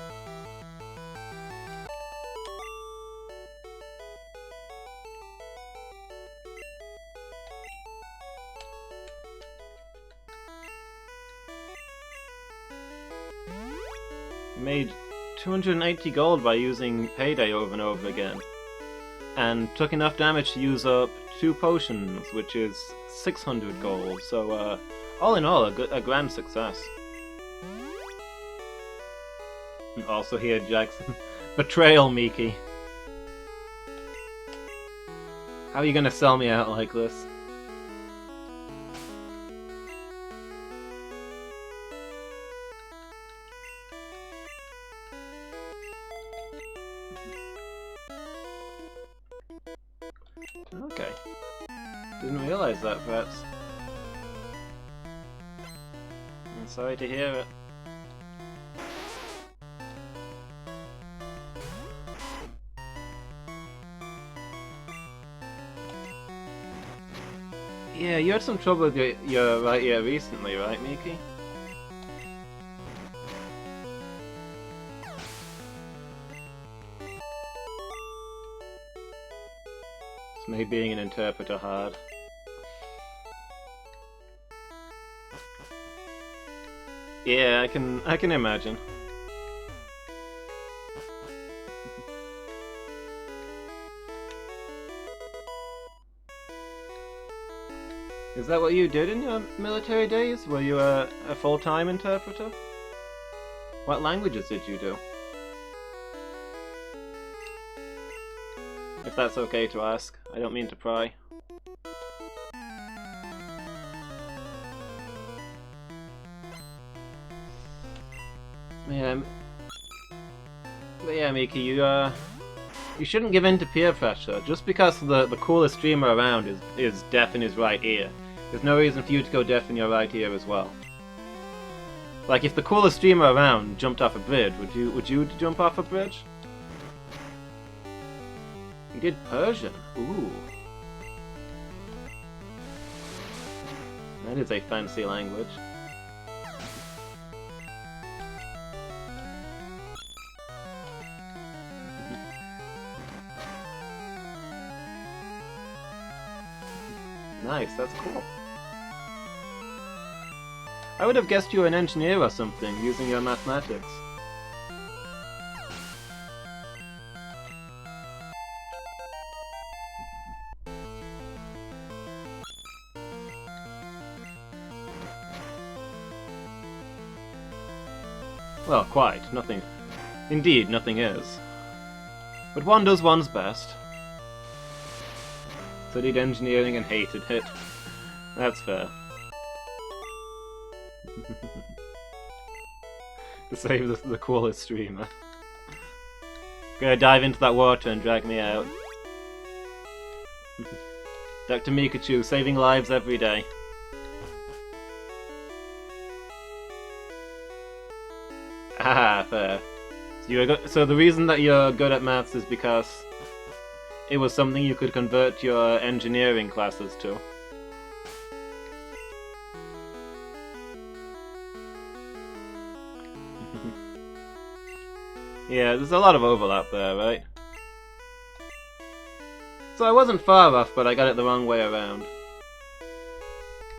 Made 280 gold by using Payday over and over again, and took enough damage to use up 2 potions, which is 600 gold, so all in all, a grand success. And also here, Jackson. Betrayal, Miki. How are you gonna sell me out like this? Okay. Didn't realize that, perhaps. I'm sorry to hear it. Yeah, you had some trouble with your right ear recently, right, Miki? It's made being an interpreter hard. Yeah, I can imagine. Is that what you did in your military days? Were you a full-time interpreter? What languages did you do? If that's okay to ask, I don't mean to pry. Yeah, but yeah, Miki, you shouldn't give in to peer pressure. Just because the coolest streamer around is deaf in his right ear, there's no reason for you to go deaf in your right ear as well. Like, if the coolest streamer around jumped off a bridge, would you jump off a bridge? You did Persian. Ooh. That is a fancy language. Nice, that's cool. I would have guessed you were an engineer or something, using your mathematics. Well, quite. Nothing. Indeed, nothing is. But one does one's best. Studied engineering and hated it. That's fair. To save the coolest streamer. Gonna dive into that water and drag me out. Dr. Mikachu, saving lives every day. Ah, fair. So the reason that you're good at maths is because it was something you could convert your engineering classes to. Yeah, there's a lot of overlap there, right? So I wasn't far off, but I got it the wrong way around.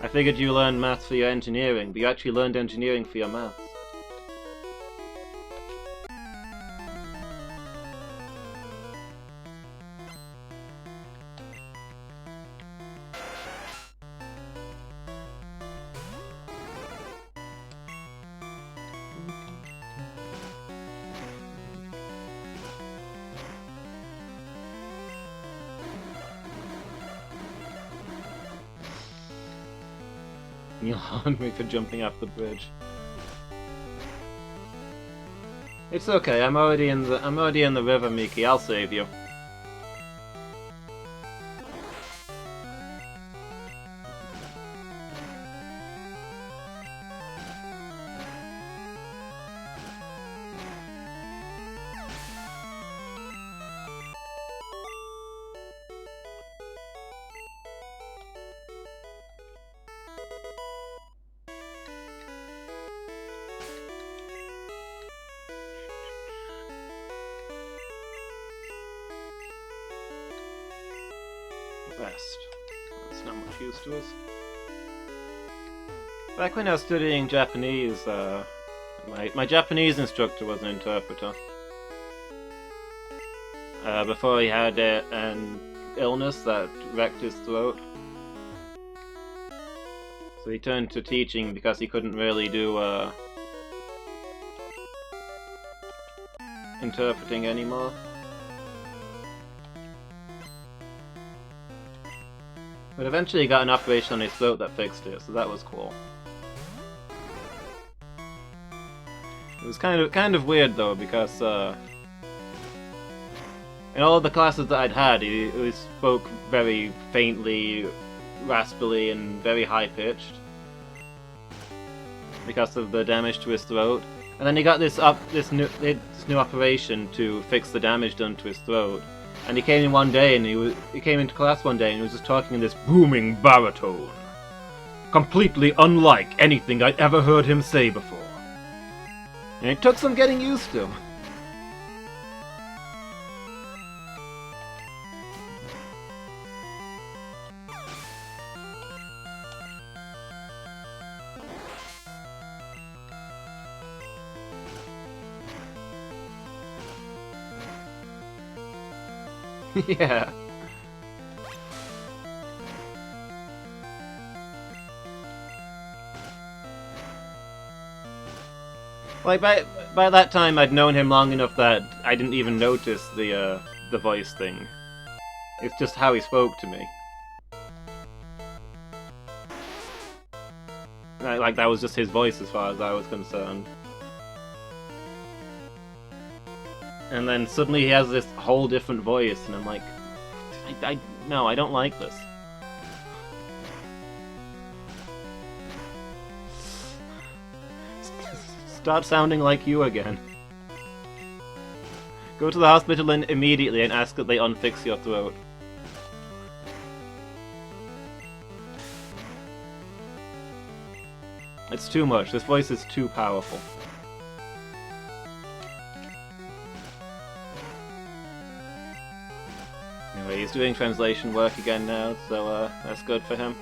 I figured you learned maths for your engineering, but you actually learned engineering for your maths. You'll haunt me for jumping off the bridge. It's okay, I'm already in the river, Miki. I'll save you. Rest. That's not much use to us. Back when I was studying Japanese, my Japanese instructor was an interpreter. Before he had an illness that wrecked his throat. So he turned to teaching because he couldn't really do interpreting anymore. But eventually he got an operation on his throat that fixed it, so that was cool. It was kind of weird though, because in all of the classes that I'd had, he spoke very faintly, raspily, and very high-pitched because of the damage to his throat. And then he got this new operation to fix the damage done to his throat. And he came in one day, and he came into class one day, and he was just talking in this booming baritone, completely unlike anything I'd ever heard him say before. And it took some getting used to. Yeah. Like by that time, I'd known him long enough that I didn't even notice the voice thing. It's just how he spoke to me. Like that was just his voice as far as I was concerned. And then suddenly he has this whole different voice, and I'm like, no, I don't like this. Start sounding like you again. Go to the hospital immediately and ask that they unfix your throat. It's too much. This voice is too powerful. Anyway, he's doing translation work again now, so that's good for him.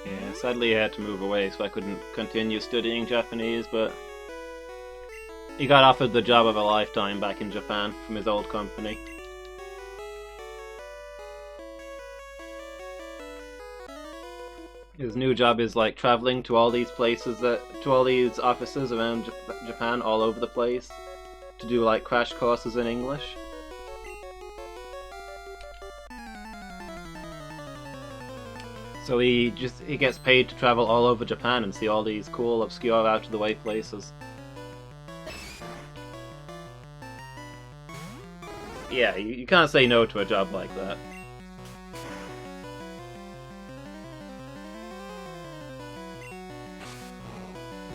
Yeah, sadly he had to move away, so I couldn't continue studying Japanese, but he got offered the job of a lifetime back in Japan from his old company. His new job is like traveling to all these places, to all these offices around Japan, all over the place, to do like crash courses in English. So he gets paid to travel all over Japan and see all these cool, obscure, out of the way places. Yeah, you can't say no to a job like that.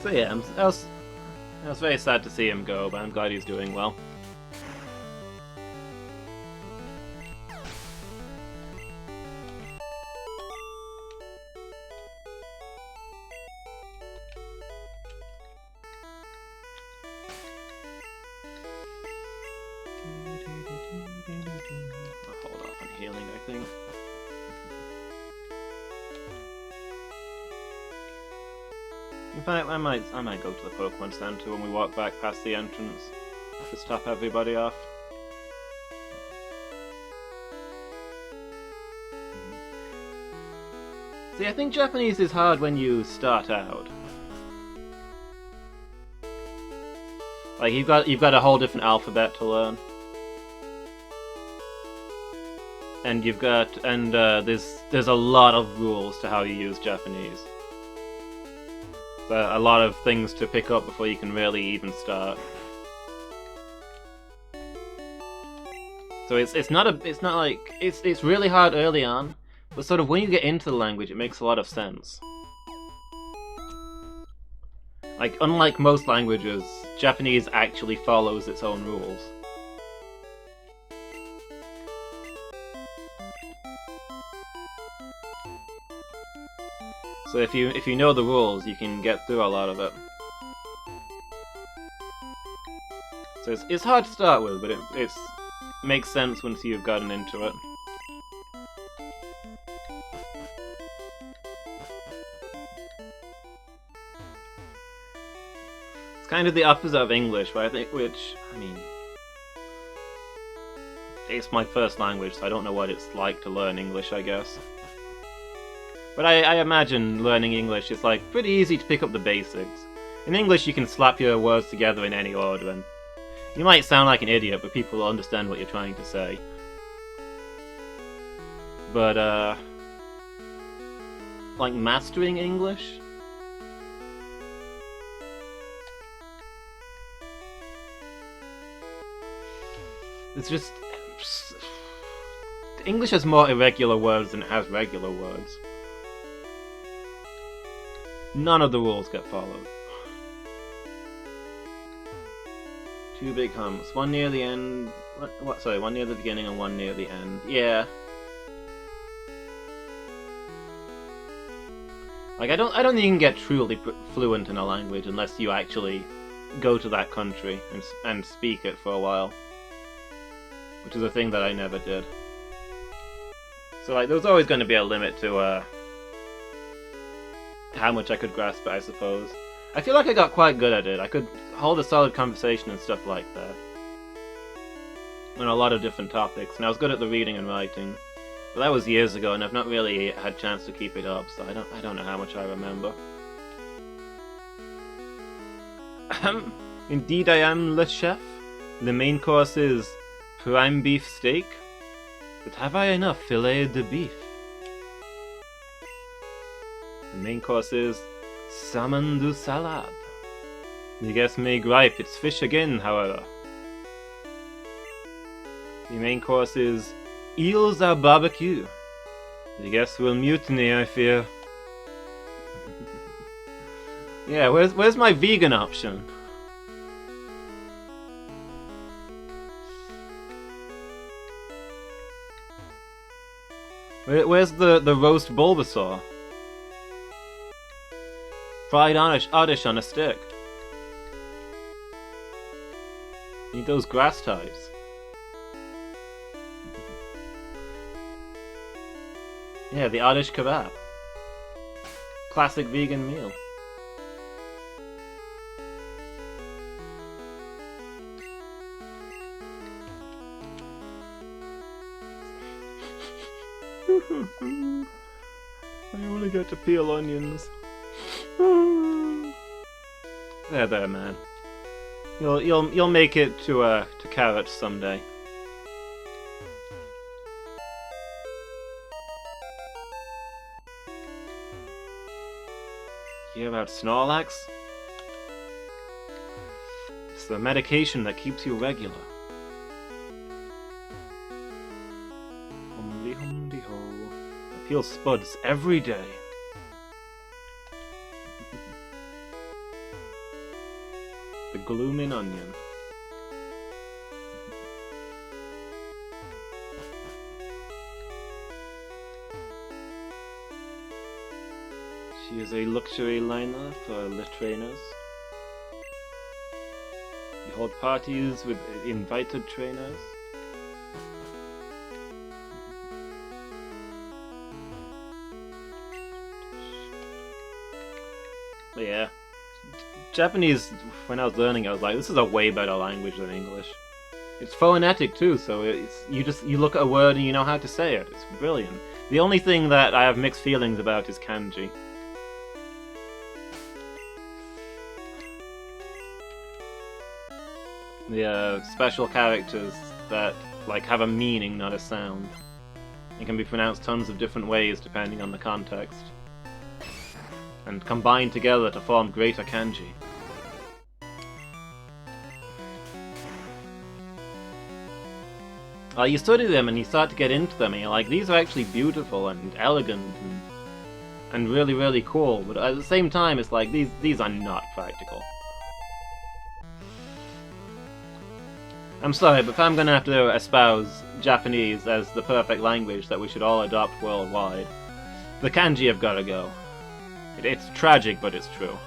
So yeah, I was very sad to see him go, but I'm glad he's doing well. I'll hold off on healing, I think. In fact, I might go to the Pokemon Center when we walk back past the entrance to stop everybody off. See, I think Japanese is hard when you start out. Like you've got a whole different alphabet to learn, and there's a lot of rules to how you use Japanese. A lot of things to pick up before you can really even start. So it's really hard early on, but sort of when you get into the language, it makes a lot of sense. Like unlike most languages, Japanese actually follows its own rules. So if you know the rules, you can get through a lot of it. So it's hard to start with, but it makes sense once you've gotten into it. It's kind of the opposite of English, but I mean, it's my first language, so I don't know what it's like to learn English, I guess. But I imagine learning English is like pretty easy to pick up the basics. In English, you can slap your words together in any order, and you might sound like an idiot, but people will understand what you're trying to say. But, like mastering English? It's just... English has more irregular words than it has regular words. None of the rules get followed. Two big humps. One near the end... What? Sorry, one near the beginning and one near the end. Yeah. Like, I don't think you can get truly fluent in a language unless you actually go to that country and speak it for a while. Which is a thing that I never did. So, like, there was always going to be a limit to, how much I could grasp it, I suppose. I feel like I got quite good at it. I could hold a solid conversation and stuff like that. On a lot of different topics, and I was good at the reading and writing. But that was years ago, and I've not really had a chance to keep it up, so I don't know how much I remember. Indeed I am le chef. The main course is prime beef steak. But have I enough filet de beef? The main course is salmon du salade. The guest may gripe, it's fish again, however. The main course is eels au barbecue. The guests will mutiny, I fear. Yeah, where's my vegan option? Where's the roast Bulbasaur? Fried Oddish on a stick. Need those grass types. Yeah, the Oddish kebab. Classic vegan meal. I only get to peel onions. There, man. You'll make it to carrots someday. You hear about Snorlax? It's the medication that keeps you regular. Humdy-humdy-ho. I peel spuds every day. The glooming onion. She is a luxury liner for trainers. You hold parties with invited trainers. But yeah. Japanese, when I was learning, I was like, this is a way better language than English. It's phonetic too, so you look at a word and you know how to say it. It's brilliant. The only thing that I have mixed feelings about is kanji. The special characters that like have a meaning, not a sound. It can be pronounced tons of different ways depending on the context, and combined together to form greater kanji. You study them and you start to get into them and you're like, these are actually beautiful and elegant and really, really cool, but at the same time it's like, these are not practical. I'm sorry, but if I'm gonna have to espouse Japanese as the perfect language that we should all adopt worldwide, The kanji have gotta go. It's tragic, but it's true.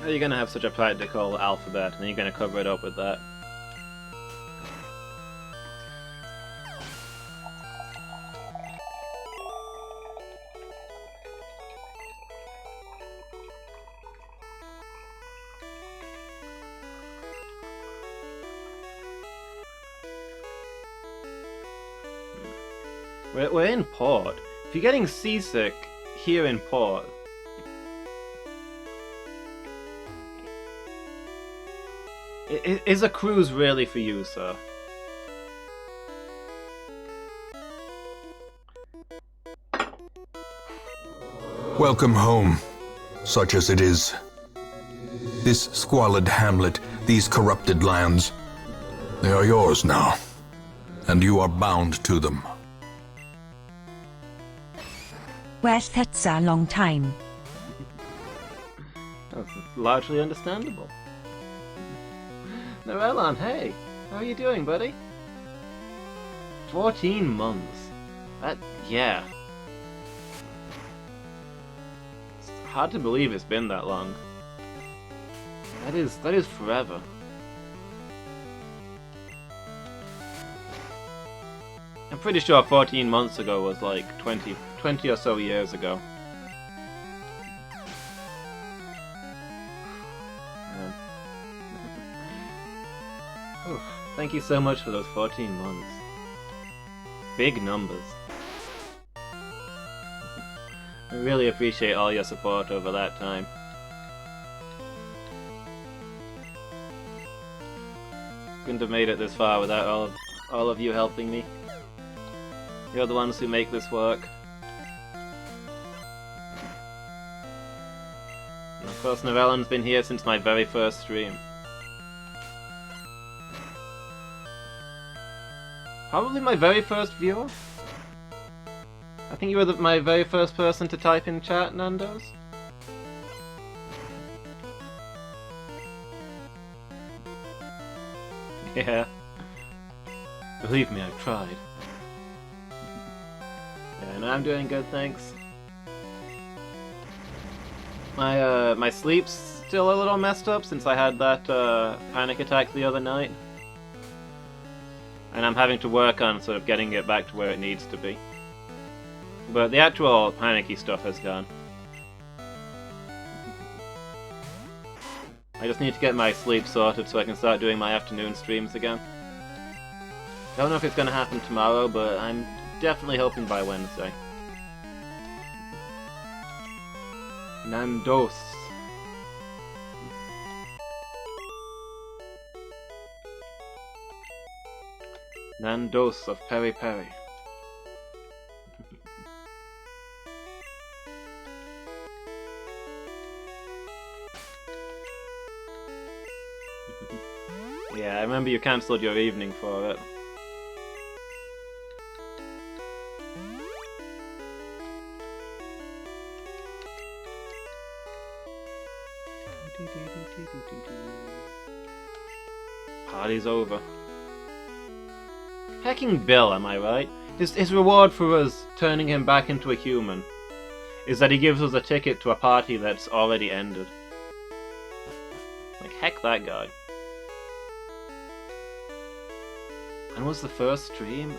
How are you gonna have such a practical alphabet and then you're gonna cover it up with that? We're in port. If you're getting seasick here in port, is a cruise really for you, sir? Welcome home, such as it is. This squalid hamlet, these corrupted lands, they are yours now, and you are bound to them. Where's that's a long time? That's largely understandable. Narellan, hey! How are you doing, buddy? 14 months. Yeah. It's hard to believe it's been that long. That is forever. I'm pretty sure 14 months ago was like 20 or so years ago. Thank you so much for those 14 months. Big numbers. I really appreciate all your support over that time. Couldn't have made it this far without all of you helping me. You're the ones who make this work. And of course, Narellan's been here since my very first stream. Probably my very first viewer? I think you were my very first person to type in chat, Nando's? Yeah. Believe me, I've tried. Yeah, no, I'm doing good, thanks. My sleep's still a little messed up since I had that panic attack the other night. And I'm having to work on sort of getting it back to where it needs to be. But the actual panicky stuff has gone. I just need to get my sleep sorted so I can start doing my afternoon streams again. Don't know if it's going to happen tomorrow, but I'm definitely hoping by Wednesday. Nandos. Nandos of Peri Peri. Yeah, I remember you cancelled your evening for it. Party's over. Hacking Bill, am I right? His reward for us turning him back into a human is that he gives us a ticket to a party that's already ended. Like, heck that guy. When was the first stream?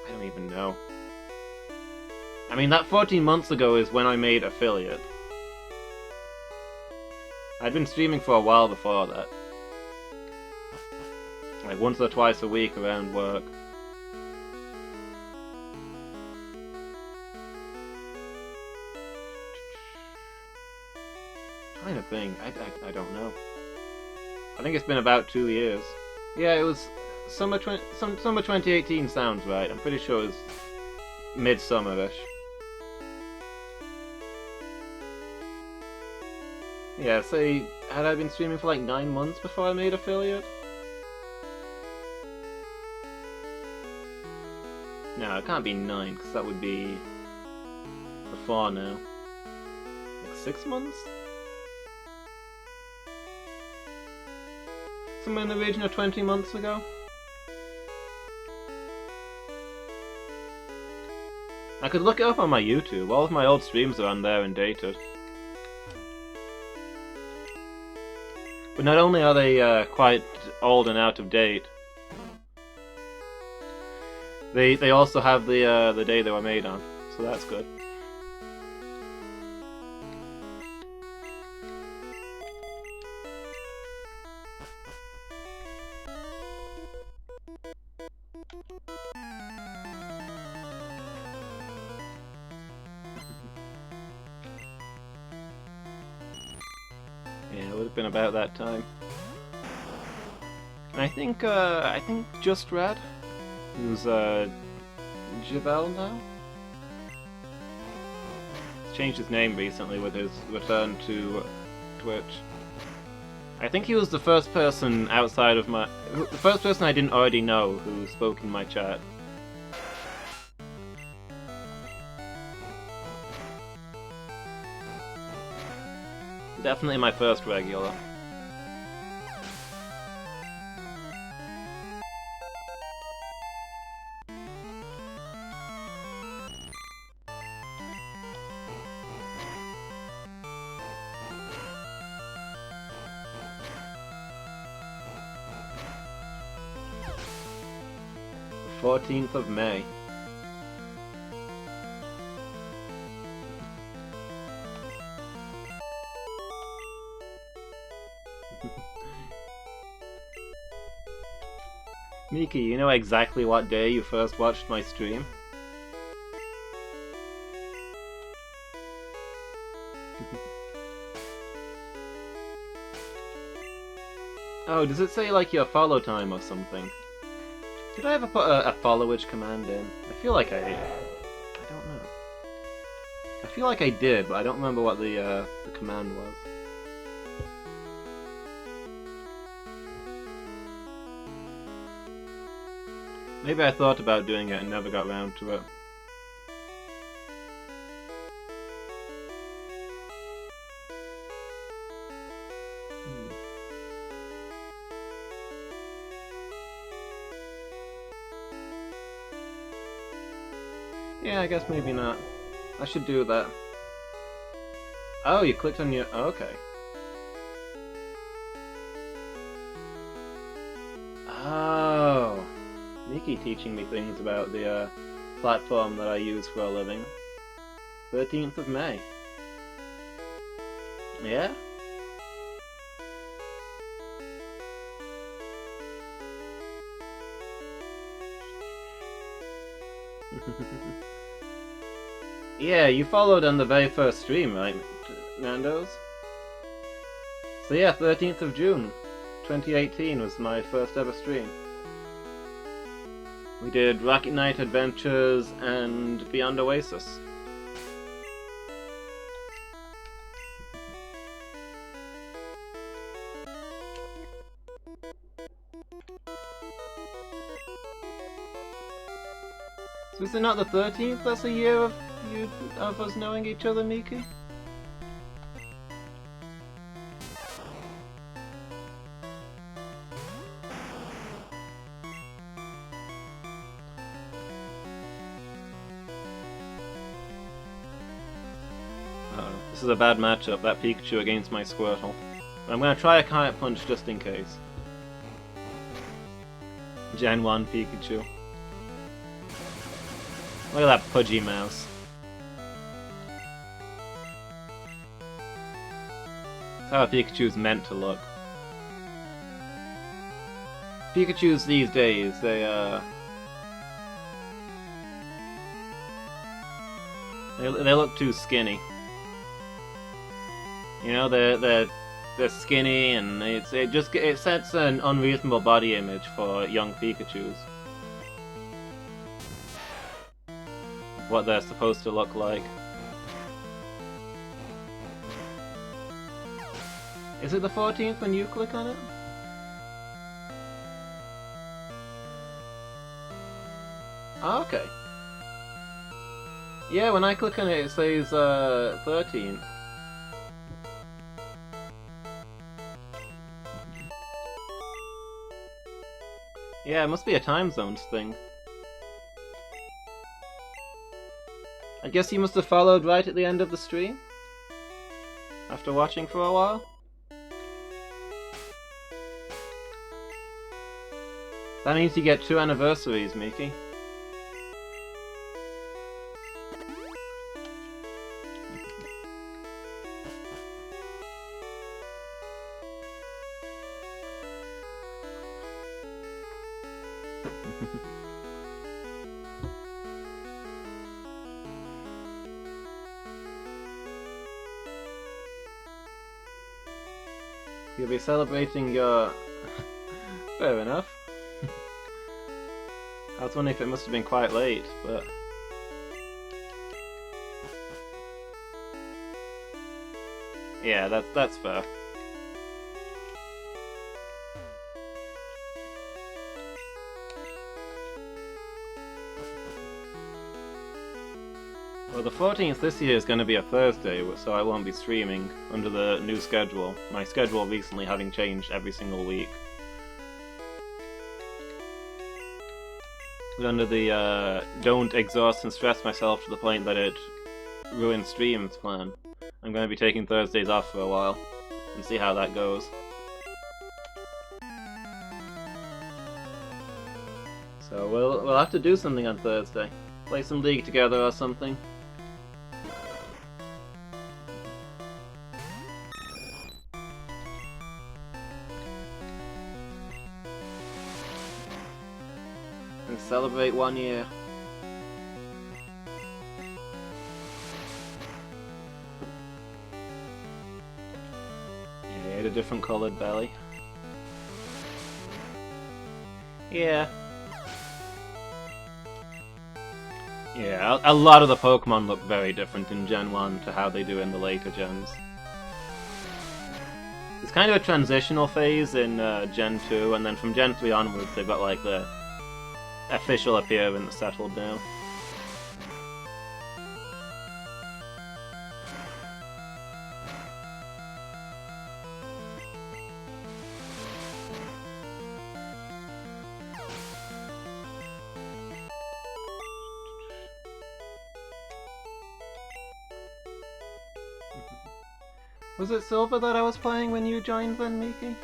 I don't even know. I mean, that 14 months ago is when I made Affiliate. I'd been streaming for a while before that. Like once or twice a week around work. Trying to think. I don't know. I think it's been about 2 years. Yeah, it was summer 2018 sounds right. I'm pretty sure it was midsummer-ish. Yeah, say, had I been streaming for like 9 months before I made affiliate? No, it can't be 9, because that would be before now. Like 6 months? Somewhere in the region of 20 months ago? I could look it up on my YouTube. All of my old streams are on there and dated. But not only are they quite old and out of date, they also have the day they were made on, so that's good. Yeah, it would have been about that time. And I think Just Red, who's Jabel now, he's changed his name recently with his return to Twitch. I think he was the first person outside of the first person I didn't already know who spoke in my chat. Definitely my first regular. The 14th of May. Miki, you know exactly what day you first watched my stream? Oh, does it say like your follow time or something? Did I ever put a followage command in? I feel like I don't know. I feel like I did, but I don't remember what the command was. Maybe I thought about doing it and never got round to it. Yeah, I guess maybe not. I should do that. Oh, you clicked on your... Oh, okay. Oh. Miki teaching me things about the platform that I use for a living. 13th of May. Yeah? Yeah, you followed on the very first stream, right, Nando's? So yeah, 13th of June, 2018 was my first ever stream. We did Rocket Knight Adventures and Beyond Oasis. So is it not the 13th that's a year of us knowing each other, Miki? This is a bad matchup, that Pikachu against my Squirtle. But I'm gonna try a Kite Punch just in case. Gen 1 Pikachu. Look at that pudgy mouse. That's how a Pikachu's meant to look. Pikachus these days, they look too skinny. You know, they're skinny, and it sets an unreasonable body image for young Pikachus. what they're supposed to look like. Is it the 14th when you click on it? Oh, okay. Yeah, when I click on it, it says 13th. Yeah, it must be a time zones thing. I guess you must have followed right at the end of the stream? After watching for a while? That means you get 2 anniversaries, Miki. You'll be celebrating your... Fair enough. I was wondering if it must have been quite late, but... Yeah, that's fair. Well, the 14th this year is going to be a Thursday, so I won't be streaming under the new schedule. My schedule recently having changed every single week. But under the don't exhaust and stress myself to the point that it ruins streams plan, I'm going to be taking Thursdays off for a while and see how that goes. So we'll have to do something on Thursday. Play some League together or something. And celebrate 1 year. Yeah, a different coloured belly. Yeah. Yeah, a lot of the Pokemon look very different in Gen 1 to how they do in the later gens. It's kind of a transitional phase in Gen 2, and then from Gen 3 onwards they've got like the official appearance settled down. Was it Silver that I was playing when you joined then, Miki?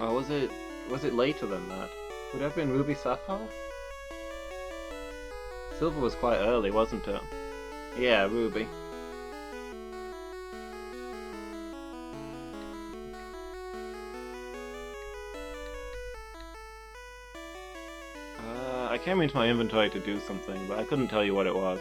Or was it later than that? Would it have been Ruby Sapphire? Silver was quite early, wasn't it? Yeah, Ruby. I came into my inventory to do something, but I couldn't tell you what it was.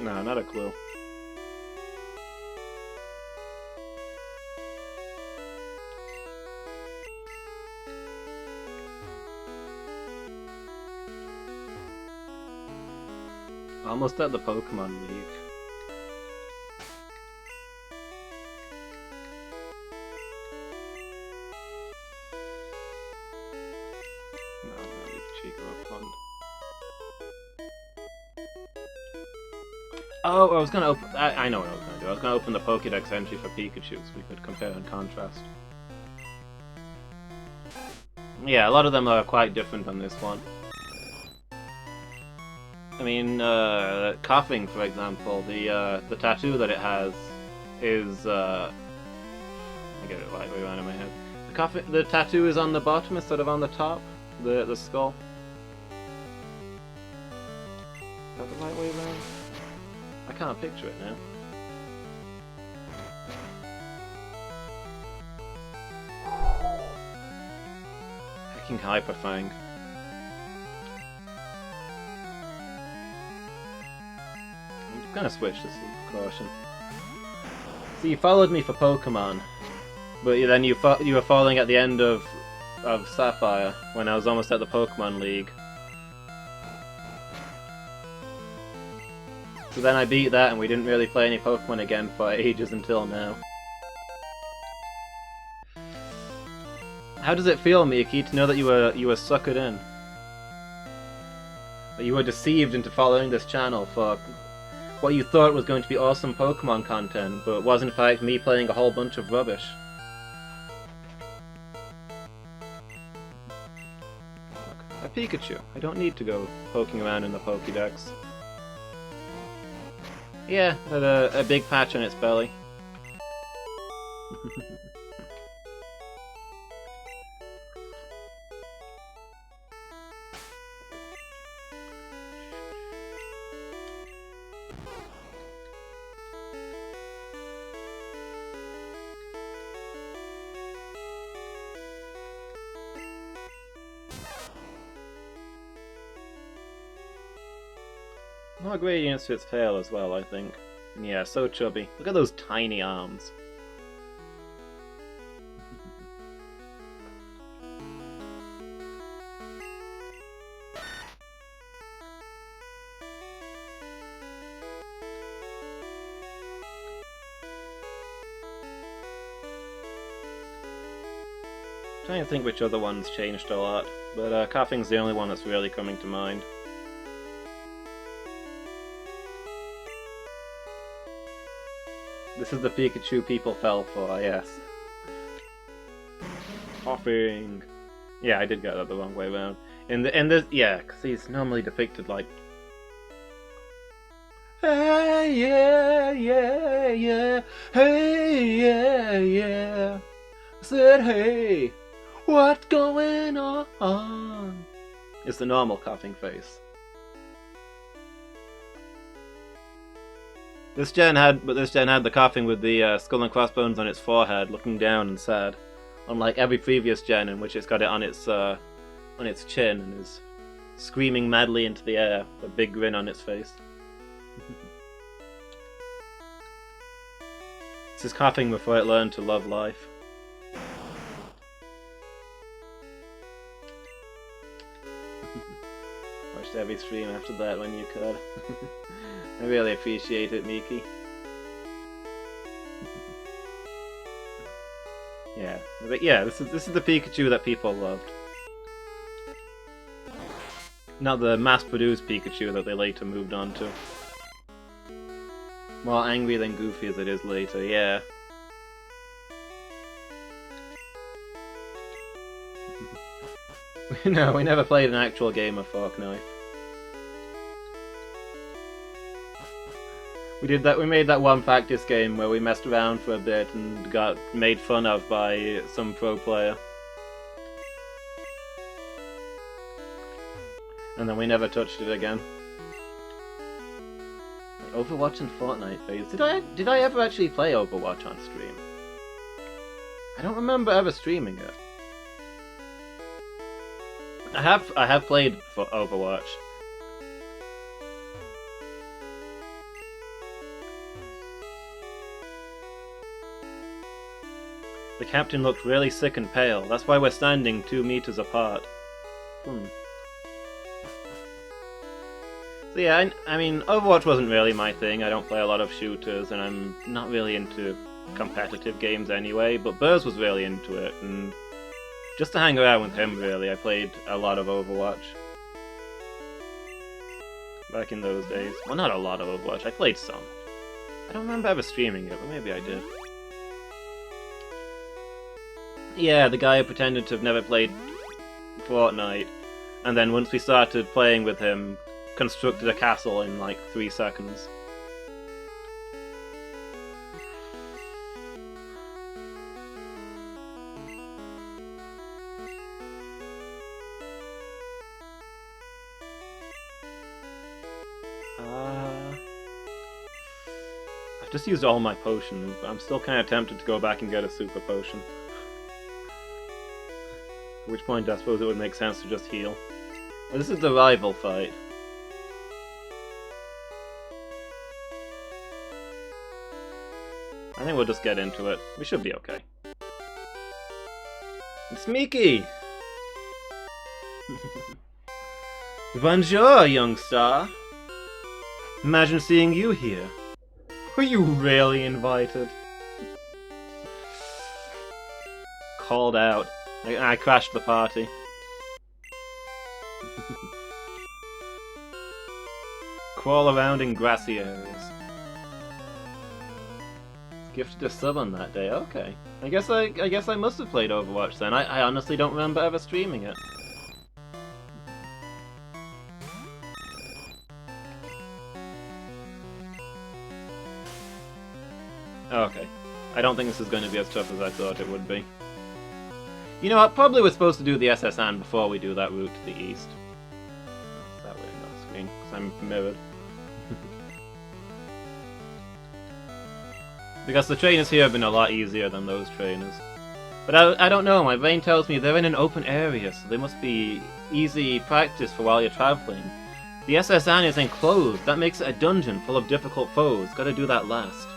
No, not a clue. Almost at the Pokemon League. No, I'm gonna leave Chico a pond. Oh, I was gonna open. I know what I was gonna do. I was gonna open the Pokédex entry for Pikachu so we could compare and contrast. Yeah, a lot of them are quite different on this one. I mean, Coughing, for example, the tattoo that it has is I get it right way around in my head. The tattoo is on the bottom instead of on the top. The skull. Is that the right way around? I can't picture it now. fucking Hyper Fang. I'm gonna switch this to caution. So you followed me for Pokemon, but then you were following at the end of Sapphire when I was almost at the Pokemon League. So then I beat that, and we didn't really play any Pokemon again for ages until now. How does it feel, Miki, to know that you were suckered in? That you were deceived into following this channel for what you thought was going to be awesome Pokemon content, but was in fact me playing a whole bunch of rubbish. Look, a Pikachu. I don't need to go poking around in the Pokédex. Yeah, had a big patch on its belly. More gradients to its tail as well, I think. And yeah, so chubby. Look at those tiny arms. I'm trying to think which other ones changed a lot, but Coughing's the only one that's really coming to mind. This is the Pikachu people fell for, yes. Coughing. Yeah, I did get that the wrong way around. In this, yeah, because he's normally depicted like, hey yeah yeah yeah, hey yeah yeah. I said hey, what's going on? It's the normal Coughing face. This gen had the Coughing with the skull and crossbones on its forehead, looking down and sad. Unlike every previous gen, in which it's got it on its chin and is screaming madly into the air, with a big grin on its face. This is Coughing before it learned to love life. Watched every stream after that when you could. I really appreciate it, Miki. Yeah, but yeah, this is the Pikachu that people loved. Not the mass-produced Pikachu that they later moved on to. More angry than goofy as it is later, yeah. No, we never played an actual game of Forknife. We made that one practice game where we messed around for a bit and got made fun of by some pro player. And then we never touched it again. Like Overwatch and Fortnite phase. Did I ever actually play Overwatch on stream? I don't remember ever streaming it. I have played for Overwatch. The captain looked really sick and pale. That's why we're standing 2 meters apart. So yeah, I mean, Overwatch wasn't really my thing. I don't play a lot of shooters, and I'm not really into competitive games anyway, but Burrs was really into it, and just to hang around with him, really, I played a lot of Overwatch. Back in those days. Well, not a lot of Overwatch, I played some. I don't remember ever streaming it, but maybe I did. Yeah, the guy who pretended to have never played Fortnite, and then once we started playing with him, constructed a castle in like 3 seconds. I've just used all my potions, but I'm still kind of tempted to go back and get a super potion. At which point I suppose it would make sense to just heal. Well, this is the rival fight. I think we'll just get into it. We should be okay. It's Miki! Bonjour, Youngster! Imagine seeing you here. Were you really invited? Called out. I crashed the party. Crawl around in grassy areas. Gifted a sub on that day. Okay. I guess I must have played Overwatch then. I honestly don't remember ever streaming it. Okay. I don't think this is going to be as tough as I thought it would be. You know what? Probably we're supposed to do the SSN before we do that route to the east. It's that way on the screen, because I'm mirrored. Because the trainers here have been a lot easier than those trainers. But I don't know, my brain tells me they're in an open area, so they must be easy practice for while you're traveling. The SSN is enclosed, that makes it a dungeon full of difficult foes. Gotta do that last.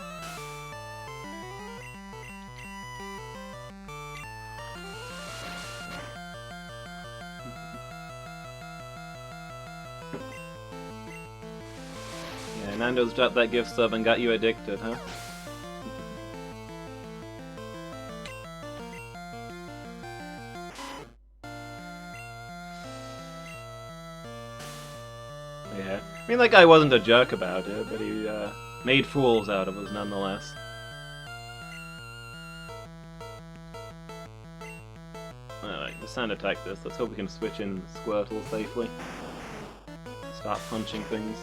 Yeah, Nando's dropped that gift sub and got you addicted, huh? Yeah. I mean, that guy wasn't a jerk about it, but he made fools out of us nonetheless. Alright, let's sound attack this. Let's hope we can switch in Squirtle safely. Start punching things.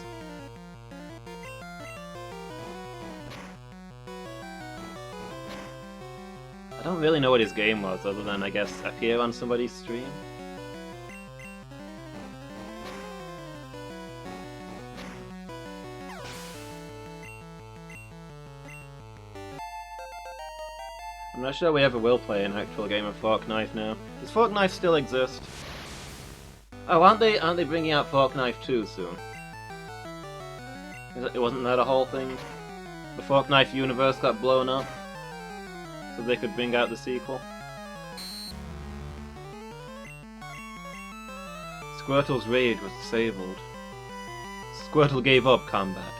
I don't really know what his game was, other than, I guess, appear on somebody's stream. I'm not sure we ever will play an actual game of Fork Knife now. Does Fork Knife still exist? Oh, aren't they bringing out Fork Knife 2 soon? Wasn't that a whole thing? The Fork Knife universe got blown up, so they could bring out the sequel. Squirtle's rage was disabled. Squirtle gave up combat,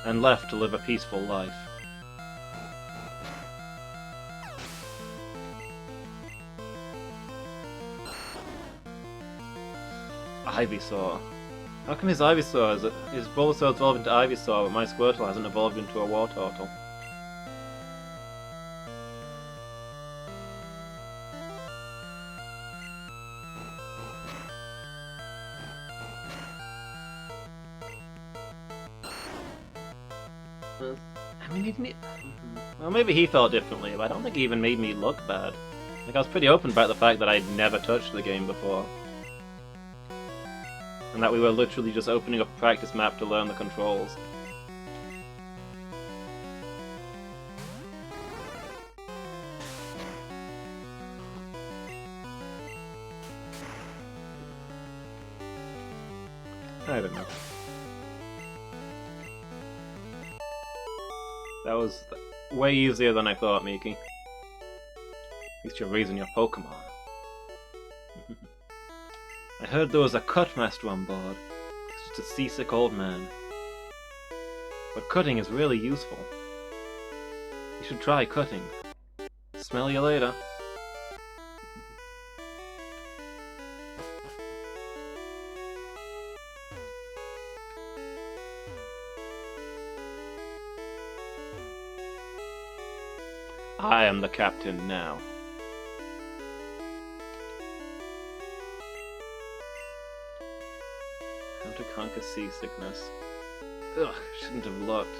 and left to live a peaceful life. Ivysaur. How come his Ivysaur his Bulbasaur's evolved into Ivysaur, but my Squirtle hasn't evolved into a Wartortle? I mean, didn't he... Well, maybe he felt differently, but I don't think he even made me look bad. Like, I was pretty open about the fact that I'd never touched the game before. And that we were literally just opening up a practice map to learn the controls. I don't know. That was way easier than I thought, Miki. At least you're raising your Pokémon. I heard there was a cut master on board. He's just a seasick old man. But cutting is really useful. You should try cutting. Smell you later. I am the captain now. How to conquer seasickness. Ugh, shouldn't have looked.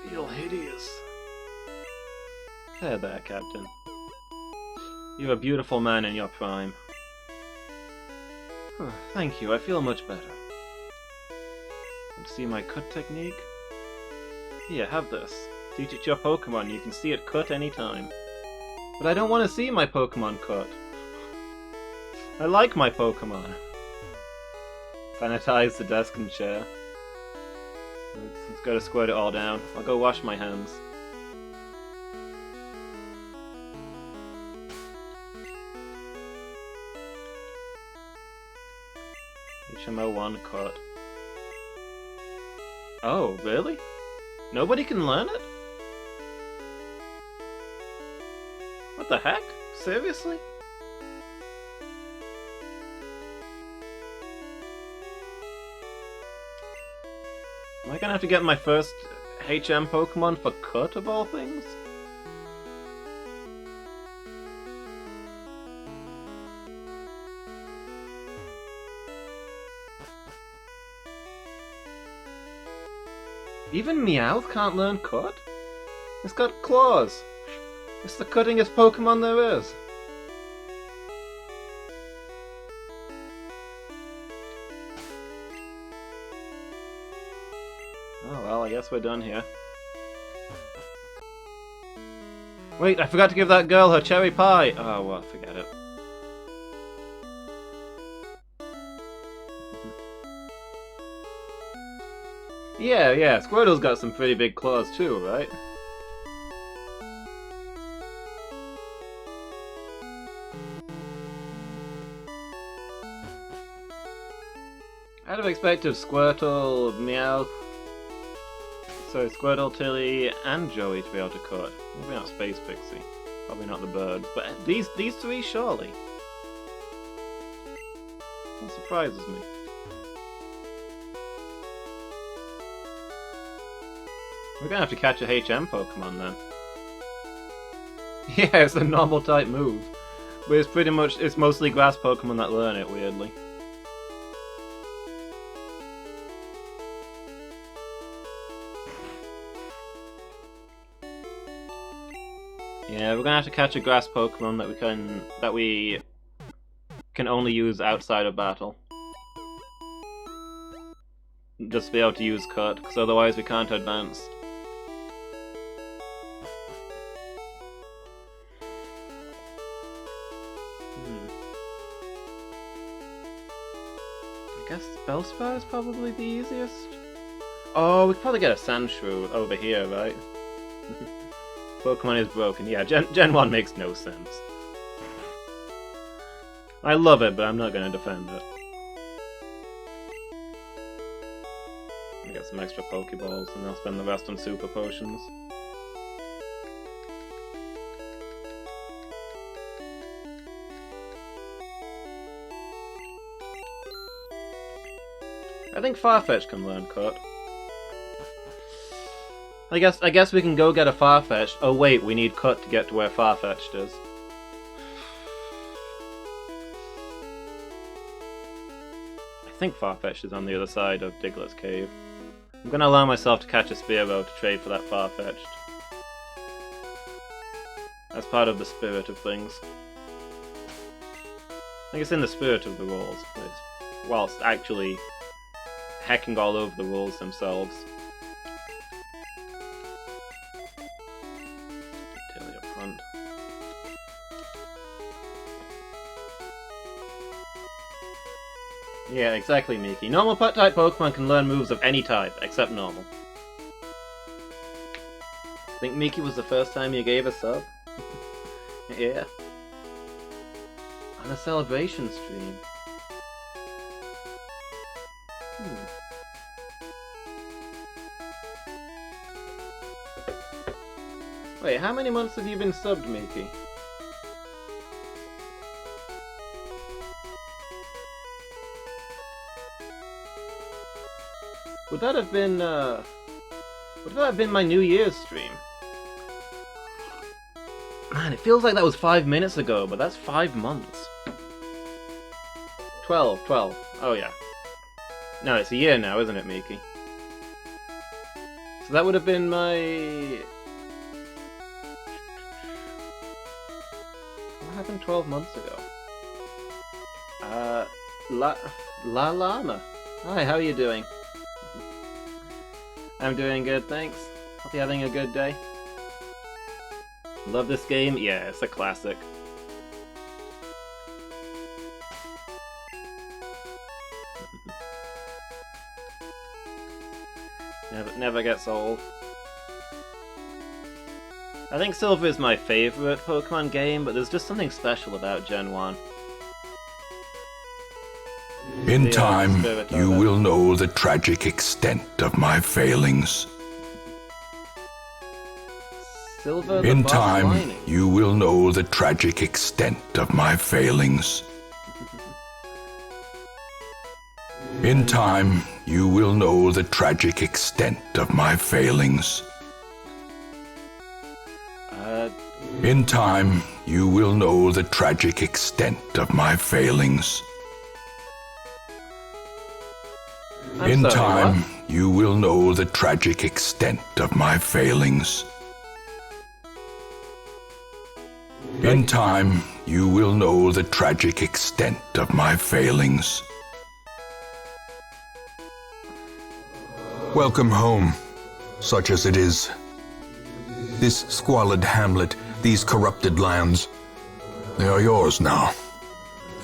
Feel hideous. There, Captain. You're a beautiful man in your prime. Thank you, I feel much better. Want to see my cut technique? Here, have this. Teach it your Pokemon. You can see it cut anytime. But I don't want to see my Pokemon cut. I like my Pokemon. Sanitize the desk and chair. Let's go to squirt it all down. I'll go wash my hands. HMO1 cut. Oh, really? Nobody can learn it? What the heck? Seriously? Am I gonna have to get my first HM Pokemon for cut of all things? Even Meowth can't learn cut? It's got claws! It's the cuttingest Pokemon there is! Oh well, I guess we're done here. Wait, I forgot to give that girl her cherry pie! Oh well, forget it. Yeah, Squirtle's got some pretty big claws too, right? I'd have expected Squirtle, Meowth, Squirtle, Tilly, and Joey to be able to cut. Maybe not Space Pixie. Probably not the bird. But these three, surely. That surprises me. We're gonna have to catch a HM Pokemon then. Yeah, it's a normal type move. But it's mostly grass Pokemon that learn it, weirdly. Yeah, we're gonna have to catch a grass Pokemon that we can only use outside of battle. Just to be able to use cut, because otherwise we can't advance. I guess Bellsprout is probably the easiest. Oh, we could probably get a Sandshrew over here, right? Pokemon is broken. Yeah, Gen 1 makes no sense. I love it, but I'm not going to defend it. I get some extra Pokeballs, and I'll spend the rest on Super Potions. I think Farfetch can learn Cut. I guess we can go get a Farfetch'd. Oh wait, we need Cut to get to where Farfetch'd is. I think Farfetch'd is on the other side of Diglett's Cave. I'm gonna allow myself to catch a Spearow to trade for that Farfetch'd. That's part of the spirit of things. I think it's in the spirit of the rules, whilst actually hacking all over the rules themselves. Tilly up front. Yeah, exactly, Miki. Normal type Pokemon can learn moves of any type, except normal. I think Miki was the first time you gave a sub. Yeah. On a celebration stream. Wait, how many months have you been subbed, Miki? Would that have been my New Year's stream? Man, it feels like that was 5 minutes ago, but that's 5 months. 12. Oh yeah. No, it's a year now, isn't it, Miki? So that would have been my... What happened 12 months ago? La Llama. Hi, how are you doing? I'm doing good, thanks. Hope you're having a good day. Love this game? Yeah, it's a classic. Never gets old. I think Silver is my favorite Pokemon game, but there's just something special about Gen 1. In time, you will know the tragic extent of my failings. Silver, in time, you will know the tragic extent of my failings. In time, you will know the tragic extent of my failings. In time, you will know the tragic extent of my failings. In time, you will know the tragic extent of my failings. In time, you will know the tragic extent of my failings. Welcome home, such as it is. This squalid hamlet, these corrupted lands, they are yours now,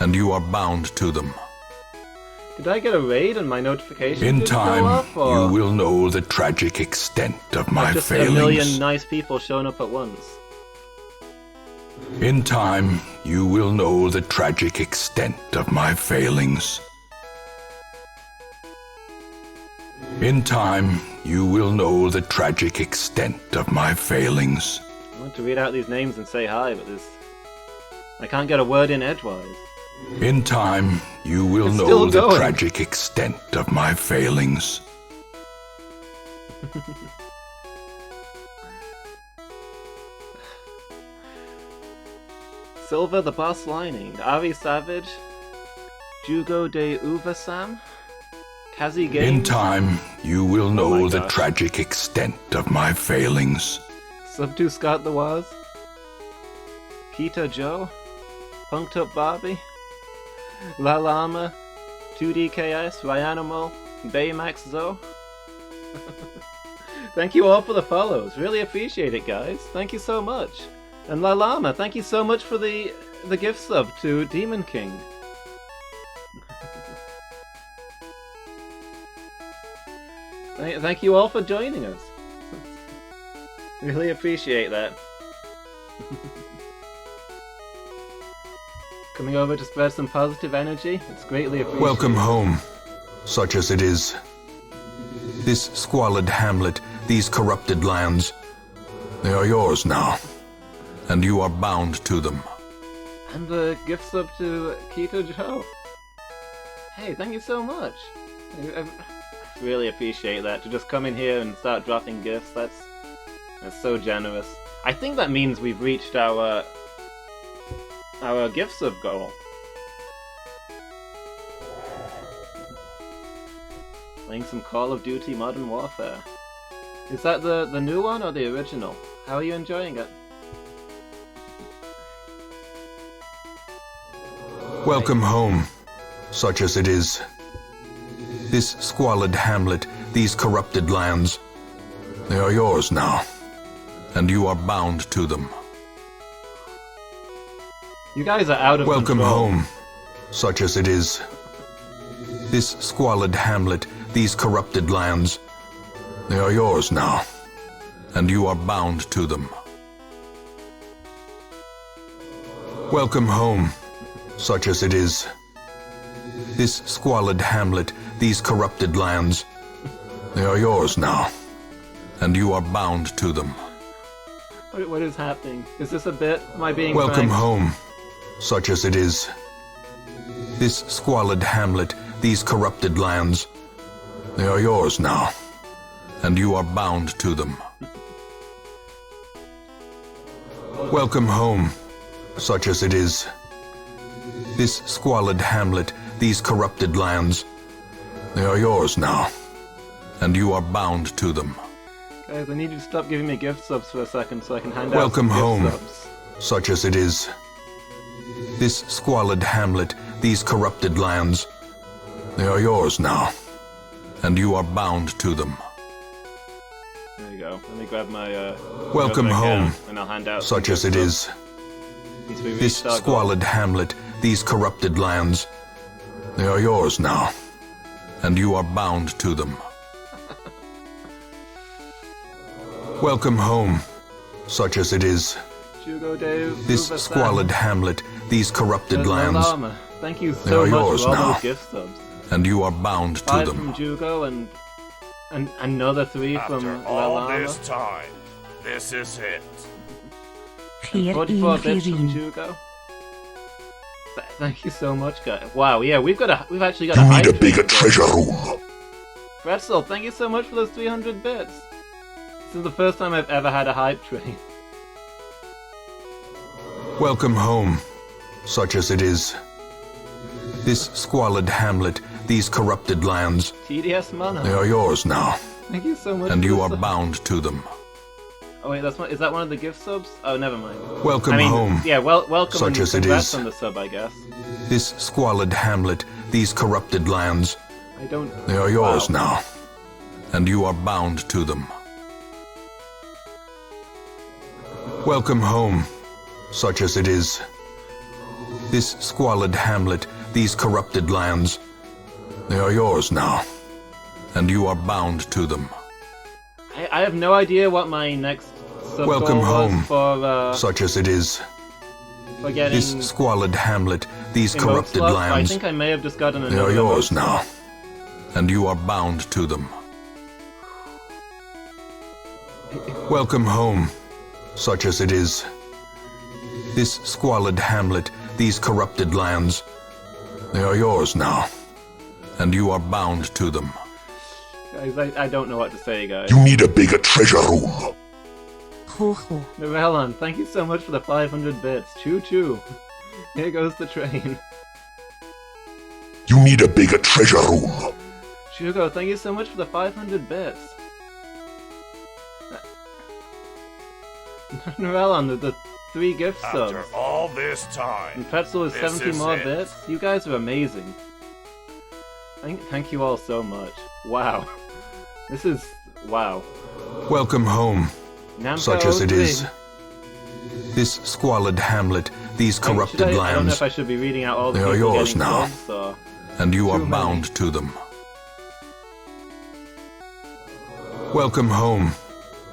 and you are bound to them. Did I get a raid and my notification in didn't time, go up, or you will know the tragic extent of my just failings. A million nice people showing up at once? In time, you will know the tragic extent of my failings. In time, you will know the tragic extent of my failings. I want to read out these names and say hi, but I can't get a word in edgewise. In time, you will know the tragic extent of my failings. Silver the Boss Lining, Ari Savage, Jugo de Uvasam, Kazi Games. In time, you will know the tragic extent of my failings. Subdue Scott the Waz, Kita Joe, Punked Up Barbie, La Llama, 2DKS, Ryanimal, Baymax Zoe. Thank you all for the follows. Really appreciate it, guys. Thank you so much. And La Llama, thank you so much for the gift sub to Demon King. Thank you all for joining us. Really appreciate that. Coming over to spread some positive energy. It's greatly appreciated. Welcome home, such as it is. This squalid hamlet, these corrupted lands, they are yours now, and you are bound to them. And the gift sub to Keto Joe. Hey, thank you so much. I really appreciate that. To just come in here and start dropping gifts, that's so generous. I think that means we've reached our gift sub goal. Playing some Call of Duty Modern Warfare. Is that the new one or the original? How are you enjoying it? Welcome home, such as it is. This squalid hamlet, these corrupted lands, they are yours now, and you are bound to them. You guys are out of Welcome control. home, such as it is. This squalid hamlet, these corrupted lands, they are yours now, and you are bound to them. Welcome home, such as it is. This squalid hamlet, these corrupted lands, they are yours now, and you are bound to them. What is happening? Is this a bit? Am I being Welcome pranked? home, such as it is. This squalid hamlet, these corrupted lands, they are yours now, and you are bound to them. Welcome home, such as it is. This squalid hamlet, these corrupted lands, they are yours now, and you are bound to them. Guys, I need you to stop giving me gift subs for a second so I can hand Welcome out some home, gift subs. such as it is. This squalid hamlet, these corrupted lands, they are yours now, and you are bound to them. There you go. go. Let me grab my Welcome grab my home, account, and I'll hand out such some as it gift is. subs. Since we This reached our goal. squalid hamlet, these corrupted lands, they are yours now, and you are bound to them. Welcome home, such as it is. Hugo Dave, This Uva squalid Sam, hamlet, these corrupted There's no lands, llama. Thank you They so are much yours for all now. those gift subs. and you are bound to 5 them. from Jugo and another 3 from After La all Llama. this time, this is it. 4 44 1 bits from Firin. Jugo. Thank you so much, guys. Wow, yeah, we've actually got You a need hype a bigger train. treasure room. Pretzel, thank you so much for those 300 bits. This is the first time I've ever had a hype train. Welcome home, such as it is. This squalid hamlet, these corrupted lands, TDS they Mana. are yours now, Thank you so much. and for you the are sub. bound to them. Oh wait, is that one of the gift subs? Oh, never mind. Welcome I mean, home, yeah, welcome such and as it congrats is. on the sub, I guess. This squalid hamlet, these corrupted lands, I don't. they are yours Wow. now, and you are bound to them. Welcome home, such as it is. This squalid hamlet, these corrupted lands, they are yours now, and you are bound to them. I have no idea what my next sub Welcome goal home, was Such as it is. for getting This squalid hamlet, these emote corrupted slots, but I lands, think I may have just gotten they another are yours emote now, slot. and you are bound to them. Welcome home, such as it is. This squalid hamlet, these corrupted lands, they are yours now, and you are bound to them. Guys, I don't know what to say, guys. You need a bigger treasure room. Ho ho. Narellan, thank you so much for the 500 bits. Choo choo. Here goes the train. You need a bigger treasure room. Shugo, thank you so much for the 500 bits. Narellan, the 3 gift subs. After all this time, And Pretzel is this 70 is more it. bits. You guys are amazing. Thank you all so much. Wow. This is... wow. Welcome home, Namco such as it 03. is. This squalid hamlet, these corrupted I don't know lands, if I should be reading out all the They are people yours getting now. subs, or... and you are Too many. bound to them. Welcome home,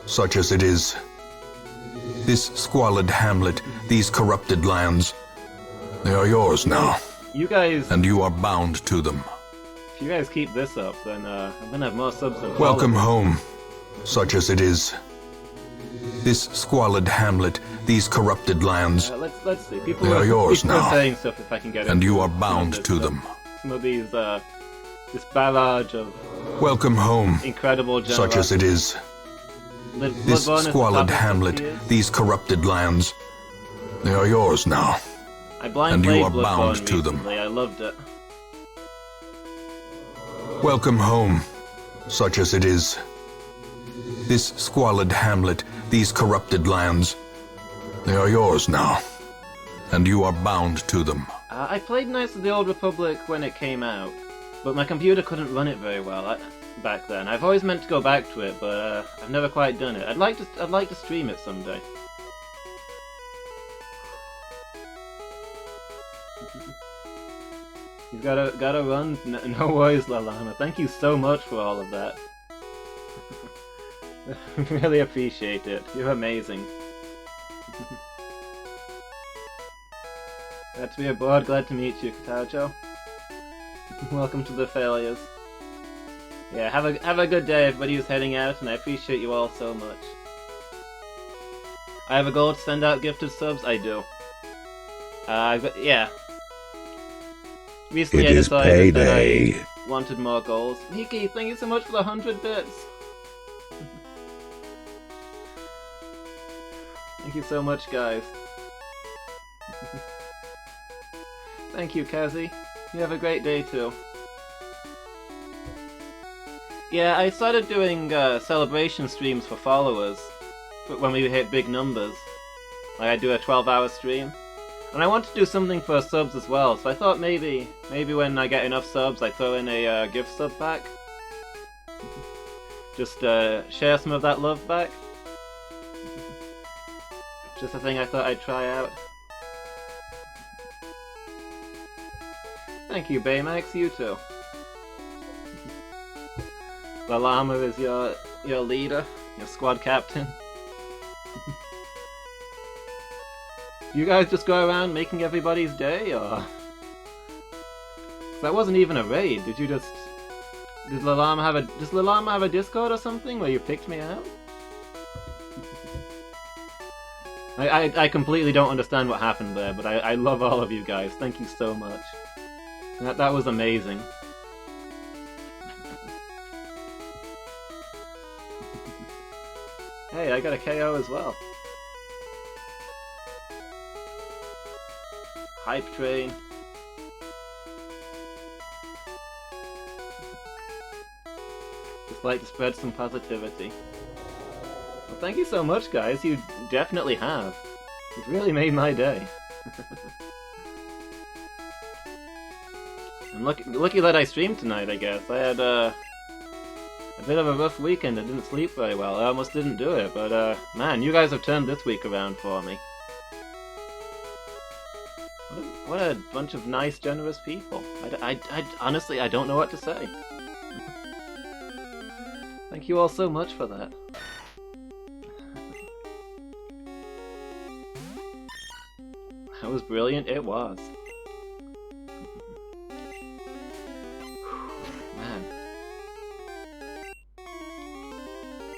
such as it is. This squalid hamlet, these corrupted lands, they are yours now, You guys... and you are bound to them. If you guys keep this up, then I'm gonna have more subs than Welcome followers. home, such as it is. This squalid hamlet, these corrupted lands, Let's see. People They are yours people now. are saying stuff if I can get and into you are some of bound this to stuff. them. Some of these, this barrage of Welcome home, incredible such as it is. This Bloodborne is the squalid top of hamlet, 50 years. these corrupted lands, they are yours now, I blind and you played are bound Bloodborne to them. recently. I loved it. Welcome home, such as it is. This squalid hamlet, these corrupted lands, they are yours now, and you are bound to them. I played Knights of the Old Republic when it came out, but my computer couldn't run it very well back then. I've always meant to go back to it, but I've never quite done it. I'd like to stream it someday. You've gotta run. No worries, Lalana. Thank you so much for all of that. Really appreciate it. You're amazing. Glad to be aboard. Glad to meet you, Katajo. Welcome to the failures. Yeah, have a good day, everybody who's heading out, and I appreciate you all so much. I have a goal to send out gifted subs. I do. Yeah. Recently, It I is decided that payday. I wanted more goals. Miki, thank you so much for the 100 bits. Thank you so much, guys. Thank you, Kazi. You have a great day too. Yeah, I started doing celebration streams for followers when we hit big numbers. Like I do a 12-hour stream. And I want to do something for subs as well, so I thought maybe when I get enough subs I throw in a gift sub pack. Just share some of that love back. Just a thing I thought I'd try out. Thank you, Baymax, you too. The llama is your leader, your squad captain. You guys just go around making everybody's day, or...? That wasn't even a raid, did you just... Does the llama have a Discord or something where you picked me out? I completely don't understand what happened there, but I love all of you guys. Thank you so much. That was amazing. Hey, I got a KO as well. Hype train. Just like to spread some positivity. Well, thank you so much, guys. You definitely have. You've really made my day. I'm lucky that I streamed tonight, I guess. I had a bit of a rough weekend. I didn't sleep very well. I almost didn't do it, but man, you guys have turned this week around for me. What a bunch of nice, generous people. I honestly, I don't know what to say. Thank you all so much for that. That was brilliant, it was. Man.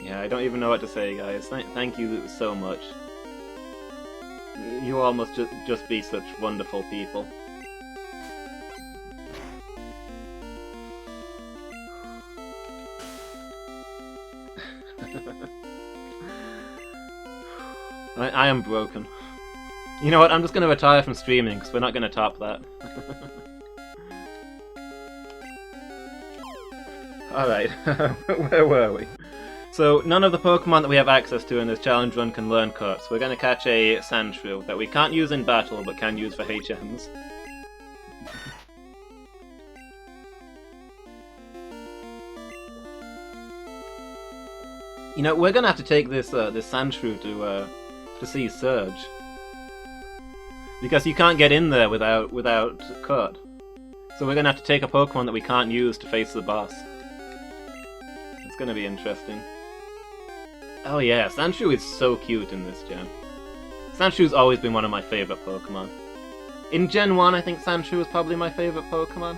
Yeah, I don't even know what to say, guys. Thank you so much. You all must just be such wonderful people. I am broken. You know what, I'm just going to retire from streaming, because we're not going to top that. Alright, where were we? So, none of the Pokemon that we have access to in this challenge run can learn cuts. We're going to catch a Sandshrew that we can't use in battle, but can use for HMs. You know, we're going to have to take this Sandshrew to see Surge. Because you can't get in there without cut. So we're going to have to take a Pokemon that we can't use to face the boss. It's going to be interesting. Oh yeah, Sandshrew is so cute in this gen. Sandshrew always been one of my favourite Pokemon. In Gen 1, I think Sandshrew is probably my favourite Pokemon.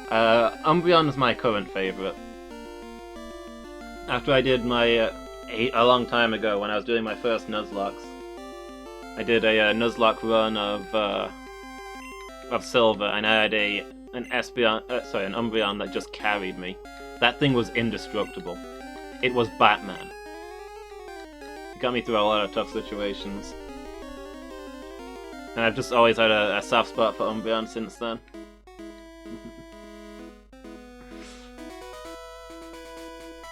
Umbreon is my current favourite. After I did my... a long time ago, when I was doing my first Nuzlocks, I did a Nuzlocke run of Silver, and I had an Umbreon that just carried me. That thing was indestructible. It was Batman. It got me through a lot of tough situations. And I've just always had a soft spot for Umbreon since then.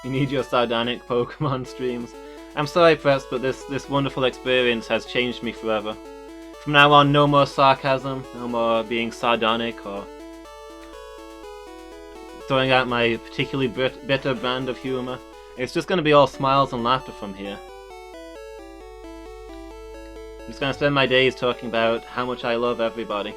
You need your sardonic Pokemon streams. I'm sorry, Press, but this wonderful experience has changed me forever. From now on, no more sarcasm, no more being sardonic or throwing out my particularly bitter brand of humor. It's just going to be all smiles and laughter from here. I'm just going to spend my days talking about how much I love everybody.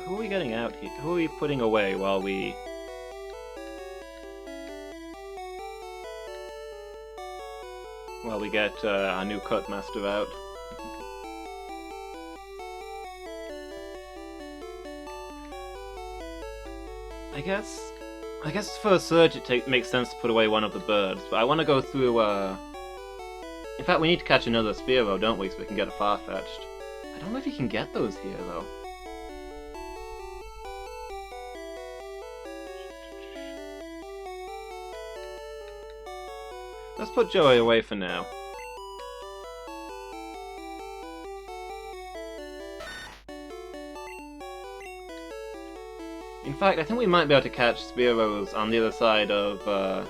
Who are we getting out here? Who are we putting away while we... get our new Cut Master out? I guess for a Surge it makes sense to put away one of the birds, but I want to go through, In fact, we need to catch another Spearow, don't we, so we can get a Farfetch'd. I don't know if you can get those here, though. Let's put Joey away for now. In fact, I think we might be able to catch Spearows on the other side of,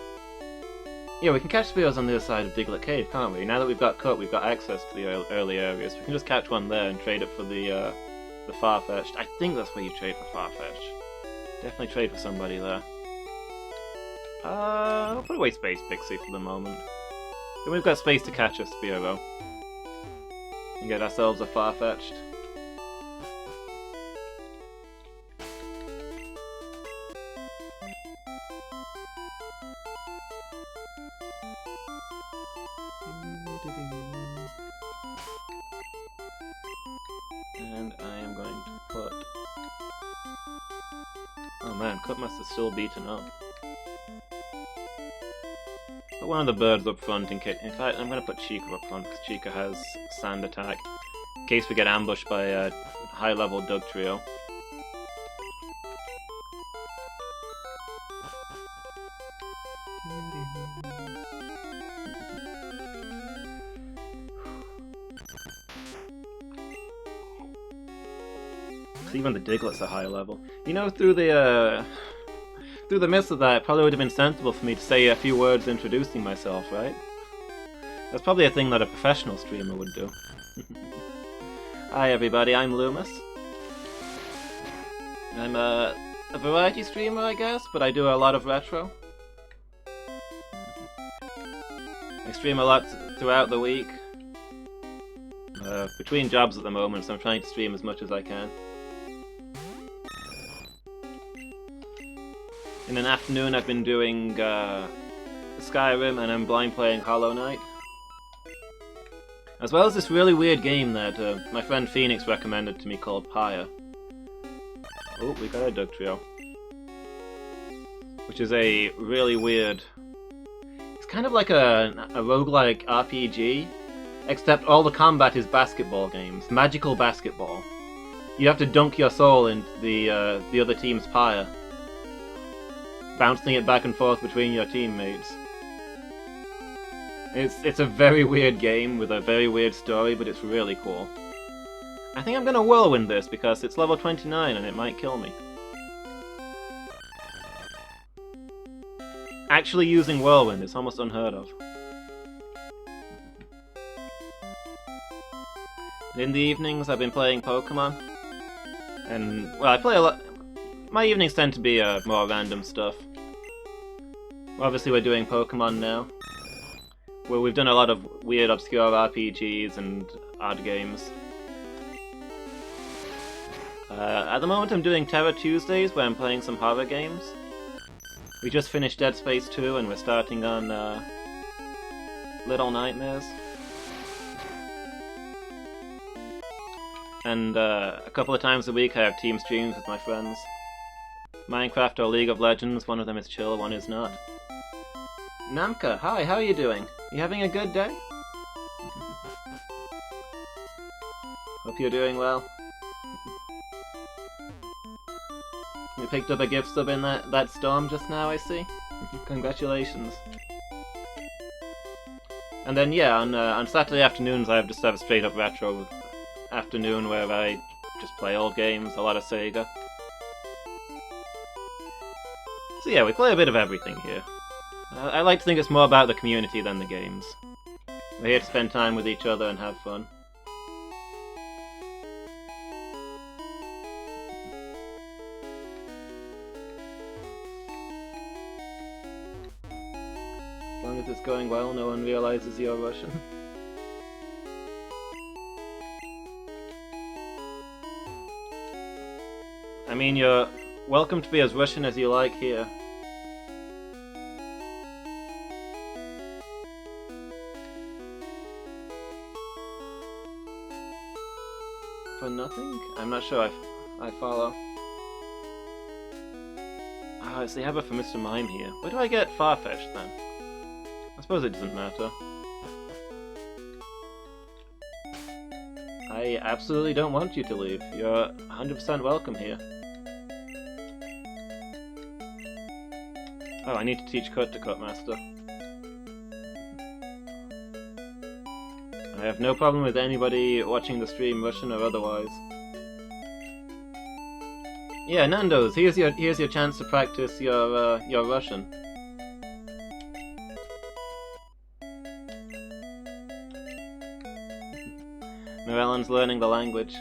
Yeah, we can catch Spearows on the other side of Diglett Cave, can't we? Now that we've got Cut, we've got access to the early areas. We can just catch one there and trade it for the the Farfetch'd. I think that's where you trade for Farfetch'd. Definitely trade for somebody there. I'll put away Space Pixie for the moment. Then we've got space to catch a Spearow. And get ourselves a Farfetch'd. And I am going to put... Oh man, Cutmaster's still beaten up. Put one of the birds up front in case... In fact, I'm going to put Chica up front, because Chica has Sand Attack. In case we get ambushed by a high-level Doug Trio. Even the Diglett's a high level. You know, through the midst of that, it probably would have been sensible for me to say a few words introducing myself, right? That's probably a thing that a professional streamer would do. Hi everybody, I'm Loomis. I'm a variety streamer, I guess, but I do a lot of retro. I stream a lot throughout the week. Between jobs at the moment, so I'm trying to stream as much as I can. In an afternoon I've been doing Skyrim and I'm blind playing Hollow Knight. As well as this really weird game that my friend Phoenix recommended to me called Pyre. Oh, we got a Doug Trio. Which is a really weird... It's kind of like a roguelike RPG, except all the combat is basketball games. Magical basketball. You have to dunk your soul into the other team's pyre, bouncing it back and forth between your teammates. It's a very weird game with a very weird story, but it's really cool. I think I'm gonna whirlwind this because it's level 29 and it might kill me. Actually using whirlwind is almost unheard of. In the evenings I've been playing Pokémon. And, well, I play a lot... My evenings tend to be more random stuff. Obviously we're doing Pokémon now. Where we've done a lot of weird, obscure RPGs and odd games. At the moment I'm doing Terror Tuesdays, where I'm playing some horror games. We just finished Dead Space 2 and we're starting on Little Nightmares. And a couple of times a week I have team streams with my friends. Minecraft or League of Legends, one of them is chill, one is not. Namka, hi, how are you doing? You having a good day? Hope you're doing well. You picked up a gift sub in that storm just now, I see. Congratulations. And then yeah, on Saturday afternoons I just have a straight up retro afternoon where I just play old games, a lot of Sega. So yeah, we play a bit of everything here. I like to think it's more about the community than the games. We're here to spend time with each other and have fun. As long as it's going well, no one realizes you're Russian. I mean, you're welcome to be as Russian as you like here. For nothing? I'm not sure I follow. Ah, it's the habit for Mr. Mime here. Where do I get Farfetch'd then? I suppose it doesn't matter. I absolutely don't want you to leave. You're 100% welcome here. Oh, I need to teach Cut to Cutmaster. I have no problem with anybody watching the stream, Russian or otherwise. Yeah, Nando's, here's your chance to practice your Russian. Morellan's learning the language.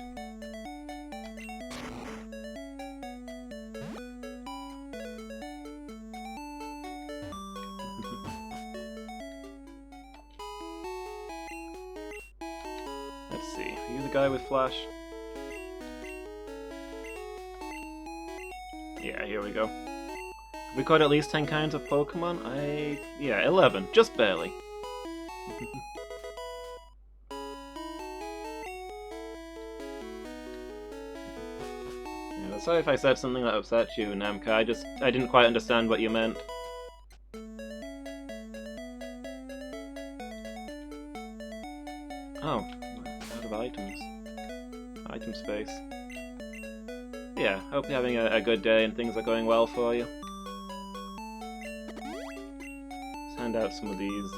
guy with Flash? Yeah, here we go. Have we caught at least 10 kinds of Pokemon? Yeah, 11. Just barely. Yeah, sorry if I said something that upset you, Namka. I didn't quite understand what you meant. Oh, out of items. Item space. Yeah, hope you're having a good day and things are going well for you. Let's hand out some of these,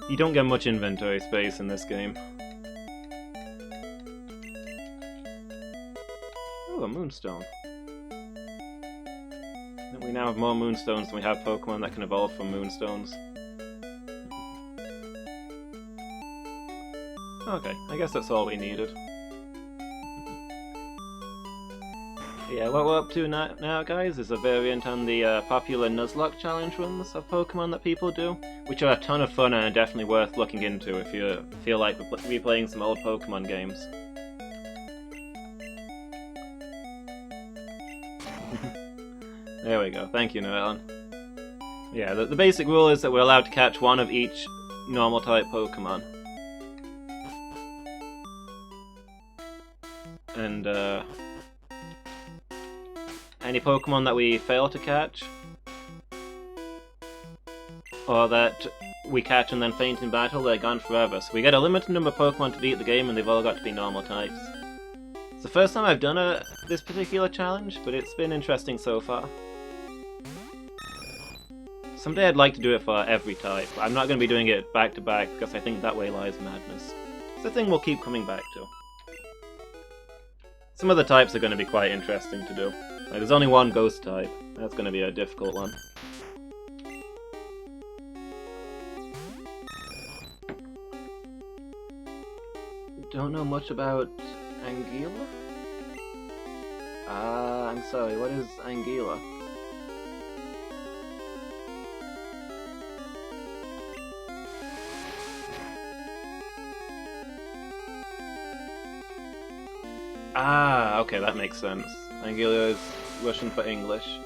You don't get much inventory space in this game. Oh, a Moonstone. We now have more Moonstones than we have Pokemon that can evolve from Moonstones. Okay, I guess that's all we needed. Yeah, what we're up to now, guys, is a variant on the popular Nuzlocke challenge runs of Pokemon that people do, which are a ton of fun and are definitely worth looking into if you feel like replaying some old Pokemon games. There we go, thank you, Noellen. Yeah, the basic rule is that we're allowed to catch one of each normal-type Pokemon. And, any Pokemon that we fail to catch, or that we catch and then faint in battle, they're gone forever. So we get a limited number of Pokemon to beat the game, and they've all got to be normal types. It's the first time I've done this particular challenge, but it's been interesting so far. Someday I'd like to do it for every type. I'm not going to be doing it back to back, because I think that way lies madness. It's a thing we'll keep coming back to. Some of the types are going to be quite interesting to do. Like, there's only one ghost type. That's going to be a difficult one. Don't know much about Anguilla? I'm sorry, what is Anguilla? Ah, okay, that makes sense. Anguilla is Russian for English.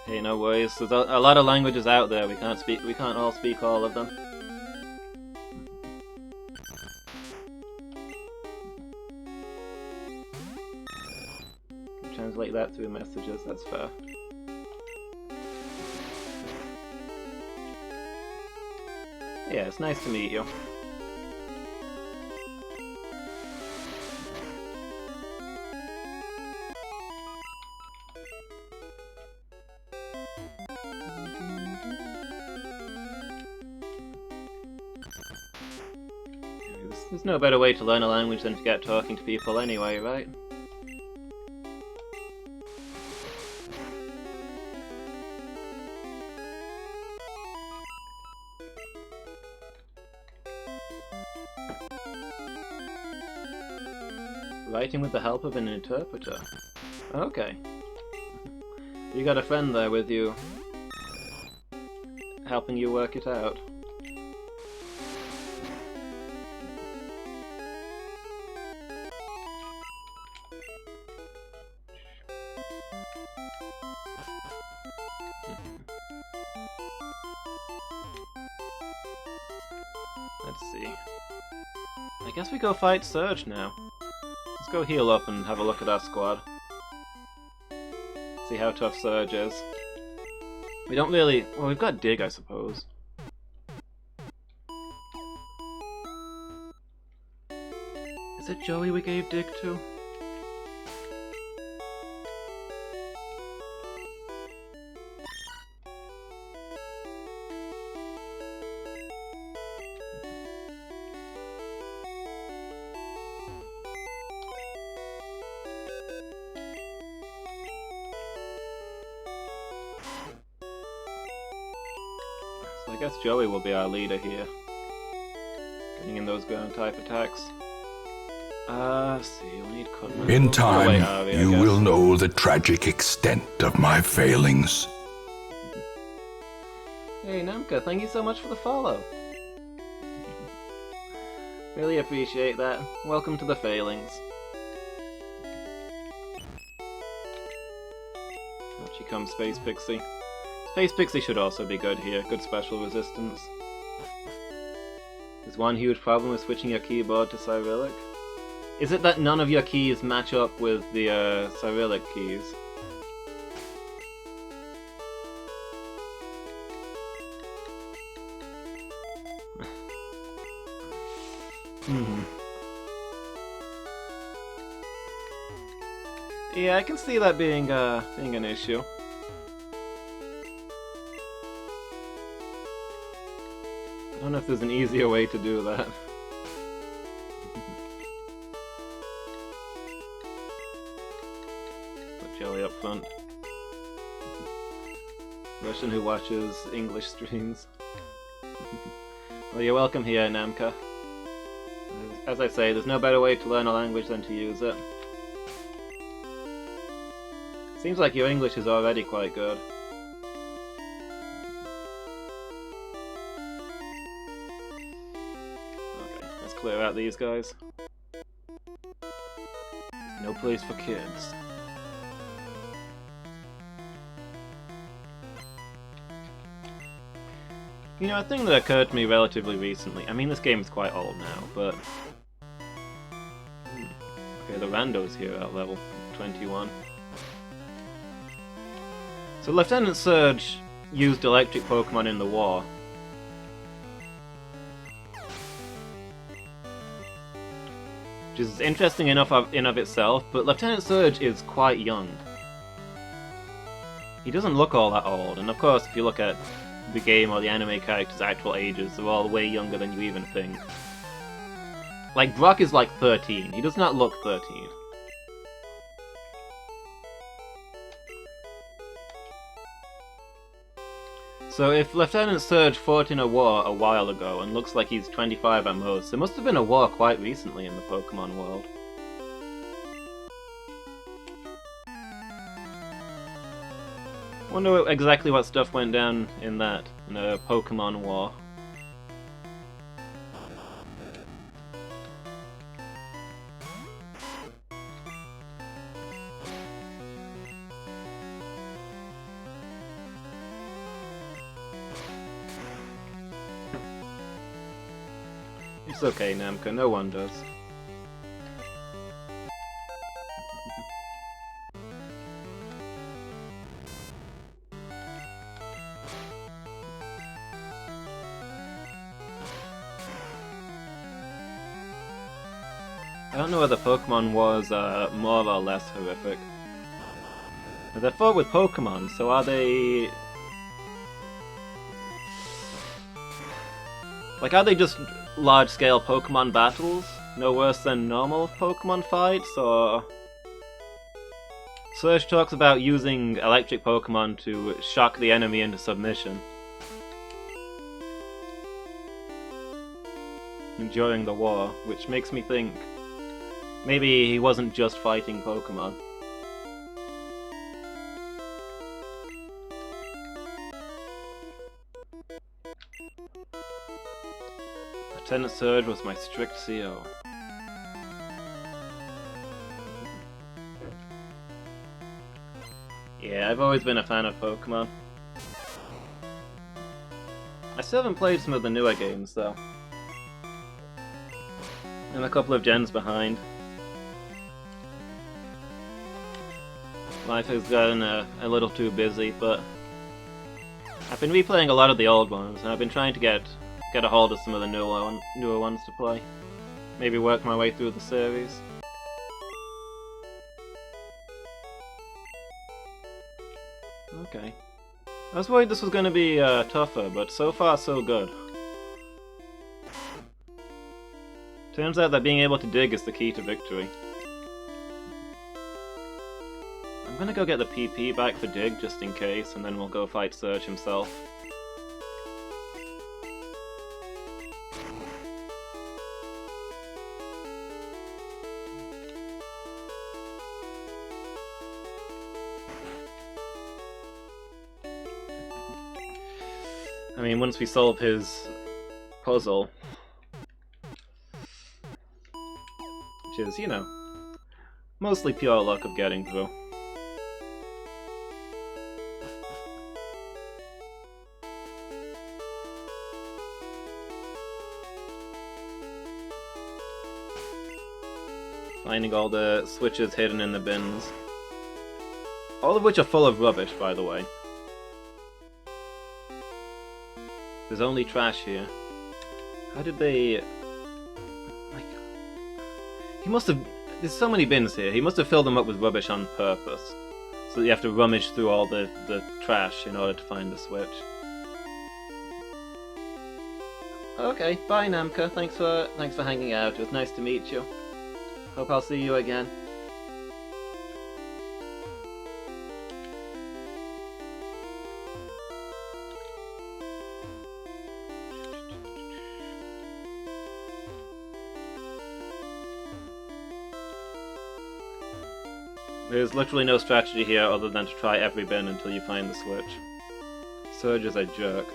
Hey, no worries. There's a lot of languages out there. We can't all speak all of them. Translate that through messages. That's fair. Yeah, it's nice to meet you. There's no better way to learn a language than to get talking to people anyway, right? Writing with the help of an interpreter. Okay. You got a friend there with you, helping you work it out. Let's see. I guess we go fight Surge now. Let's go heal up and have a look at our squad. See how tough Surge is. We don't really... well, we've got Dig, I suppose. Is it Joey we gave Dig to? So I guess Joey will be our leader here. Getting in those ground type attacks. See, you'll need Cudman. In We'll put away time, Harvey, I you guess. will know the tragic extent of my failings. Hey Namka, thank you so much for the follow. Really appreciate that. Welcome to the failings. Out she comes, Space Pixie. Space Pixie should also be good here. Good special resistance. There's one huge problem with switching your keyboard to Cyrillic. Is it that none of your keys match up with the Cyrillic keys? Yeah, I can see that being an issue. I don't know if there's an easier way to do that. Put Jelly up front. Russian who watches English streams. Well, you're welcome here, Namka. As I say, there's no better way to learn a language than to use it. Seems like your English is already quite good. Okay, let's clear out these guys. No place for kids. You know, a thing that occurred to me relatively recently. I mean, this game is quite old now, but... Okay, the rando's here at level 21. So Lieutenant Surge used electric Pokemon in the war. Which is interesting enough in of itself, but Lieutenant Surge is quite young. He doesn't look all that old, and of course if you look at the game or the anime characters' actual ages, they're all way younger than you even think. Like, Brock is like 13, he does not look 13. So if Lieutenant Surge fought in a war a while ago and looks like he's 25 at most, there must have been a war quite recently in the Pokemon world. Wonder exactly what stuff went down in a Pokemon war. It's okay, Namco, no one does. I don't know whether Pokemon Wars are more or less horrific. They're fought with Pokemon, so are they... Like, are they just large-scale Pokemon battles? No worse than normal Pokemon fights, or... Surge talks about using electric Pokemon to shock the enemy into submission during the war, which makes me think maybe he wasn't just fighting Pokemon. Lieutenant Surge was my strict CO. Yeah, I've always been a fan of Pokemon. I still haven't played some of the newer games, though. I'm a couple of gens behind. Life has gotten a little too busy, but I've been replaying a lot of the old ones, and I've been trying to get a hold of some of the newer ones to play. Maybe work my way through the series. Okay. I was worried this was going to be tougher, but so far so good. Turns out that being able to dig is the key to victory. I'm gonna go get the PP back for Dig just in case, and then we'll go fight Surge himself. I mean, once we solve his puzzle, which is, you know, mostly pure luck of getting through. Finding all the switches hidden in the bins. All of which are full of rubbish, by the way. There's only trash here. How did they... Like... He must have... There's so many bins here. He must have filled them up with rubbish on purpose. So that you have to rummage through all the trash in order to find the switch. Okay, bye Namka. Thanks for hanging out. It was nice to meet you. Hope I'll see you again. There's literally no strategy here other than to try every bin until you find the switch. Surge is a jerk.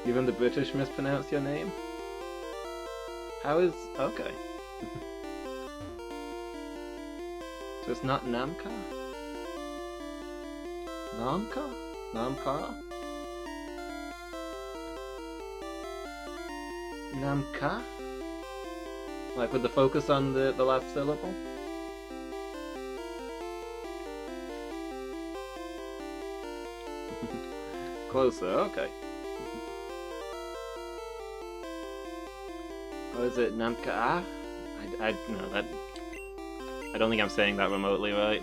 Even the British mispronounce your name? How is... okay. So it's not Namka? Namka? Namka? Namka? Like with the focus on the last syllable? Closer, okay. Or is it Namka? No, that... I don't think I'm saying that remotely right.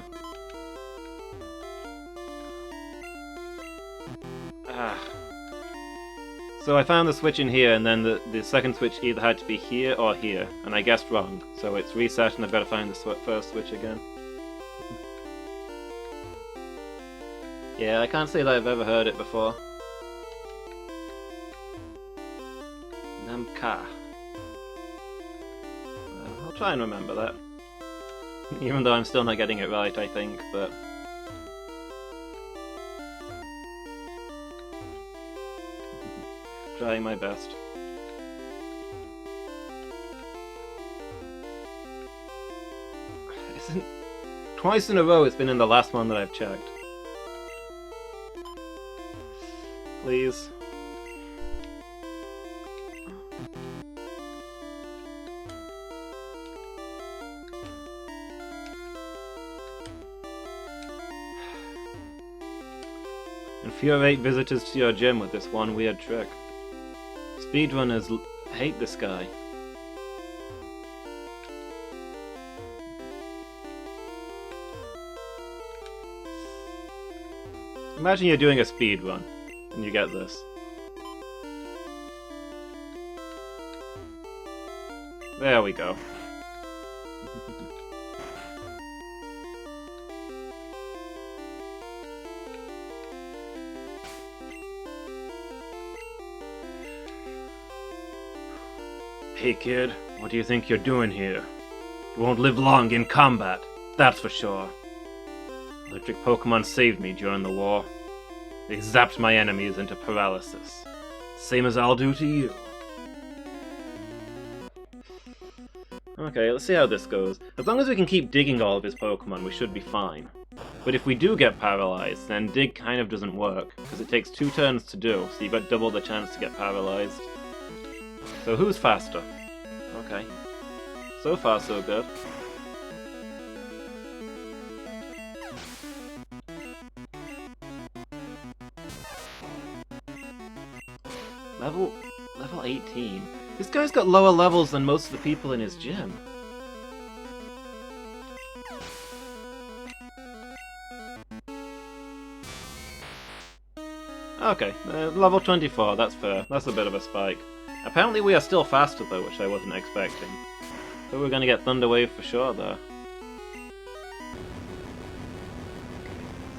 So I found the switch in here, and then the second switch either had to be here or here, and I guessed wrong. So it's reset, and I've got to find the first switch again. Yeah, I can't say that I've ever heard it before. Namka. I'll try and remember that. Even though I'm still not getting it right, I think, but... trying my best. Isn't... Twice in a row it's been in the last one that I've checked. Please. Infuriate visitors to your gym with this one weird trick. Speedrunners hate this guy. Imagine you're doing a speedrun, and you get this. There we go. Hey kid, what do you think you're doing here? You won't live long in combat, that's for sure. Electric Pokemon saved me during the war. They zapped my enemies into paralysis. Same as I'll do to you. Okay, let's see how this goes. As long as we can keep digging all of his Pokemon, we should be fine. But if we do get paralyzed, then dig kind of doesn't work, because it takes 2 turns to do, so you've got double the chance to get paralyzed. So who's faster? Okay. So far, so good. Level 18? This guy's got lower levels than most of the people in his gym. Okay, level 24, that's fair. That's a bit of a spike. Apparently we are still faster though, which I wasn't expecting. But we're gonna get Thunder Wave for sure there.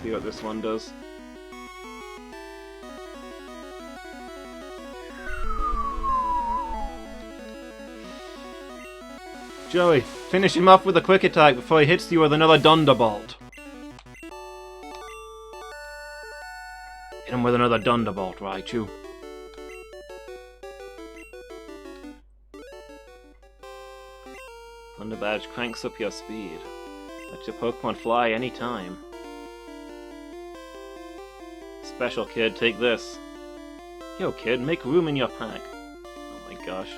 See what this one does. Joey, finish him off with a quick attack before he hits you with another Thunderbolt. Hit him with another Thunderbolt, Raichu. Thunder Badge cranks up your speed. Let your Pokemon fly anytime. Special kid, take this. Yo kid, make room in your pack. Oh my gosh.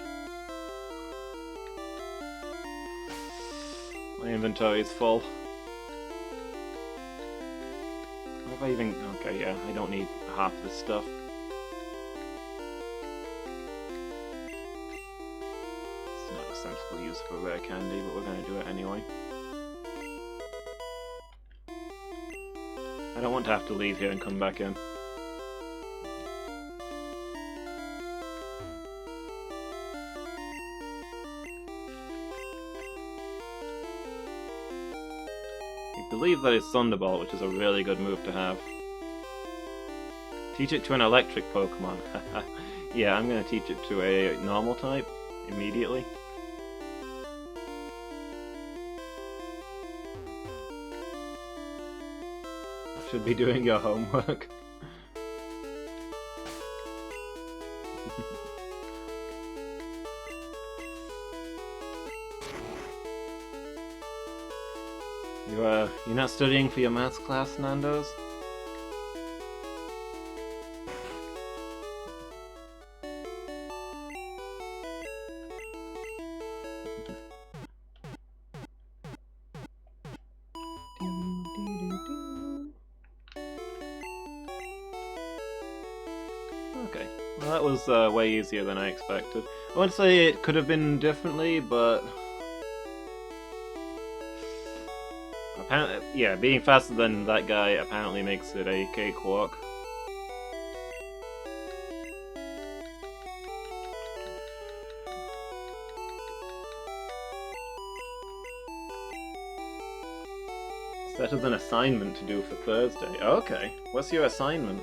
My inventory is full. What if I even... Okay, yeah, I don't need half this stuff. It's not a sensible use for rare candy, but we're gonna do it anyway. I don't want to have to leave here and come back in. I believe that is Thunderbolt, which is a really good move to have. Teach it to an electric Pokemon. Yeah, I'm gonna teach it to a normal type immediately. Should be doing your homework. You're not studying for your maths class, Nando's? Okay, well that was way easier than I expected. I wouldn't say it could have been differently, but... yeah, being faster than that guy apparently makes it a cakewalk. That is an assignment to do for Thursday. Okay, what's your assignment?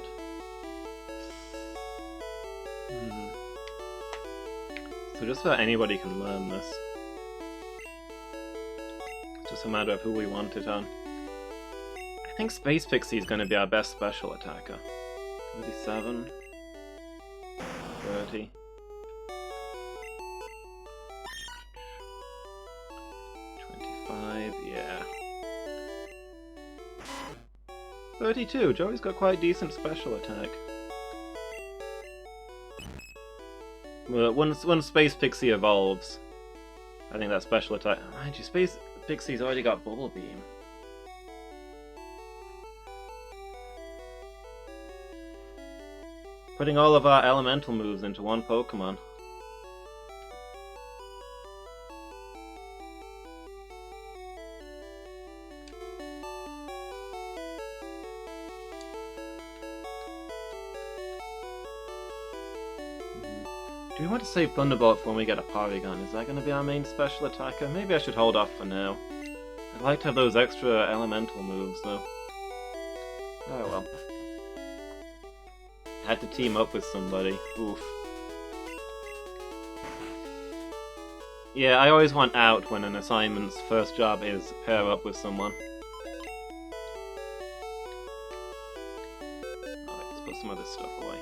So just about anybody can learn this. It's just a matter of who we want it on. I think Space Pixie is going to be our best special attacker. 37. 30. 25, yeah. 32, Joey's got quite decent special attack. Well, once Space Pixie evolves, I think that special attack... Mind you, Space Pixie's already got Bubble Beam. Putting all of our elemental moves into one Pokemon. Do we want to save Thunderbolt for when we get a Porygon? Is that going to be our main special attacker? Maybe I should hold off for now. I'd like to have those extra elemental moves, though. Oh well. Had to team up with somebody. Oof. Yeah, I always want out when an assignment's first job is pair up with someone. Alright, let's put some of this stuff away.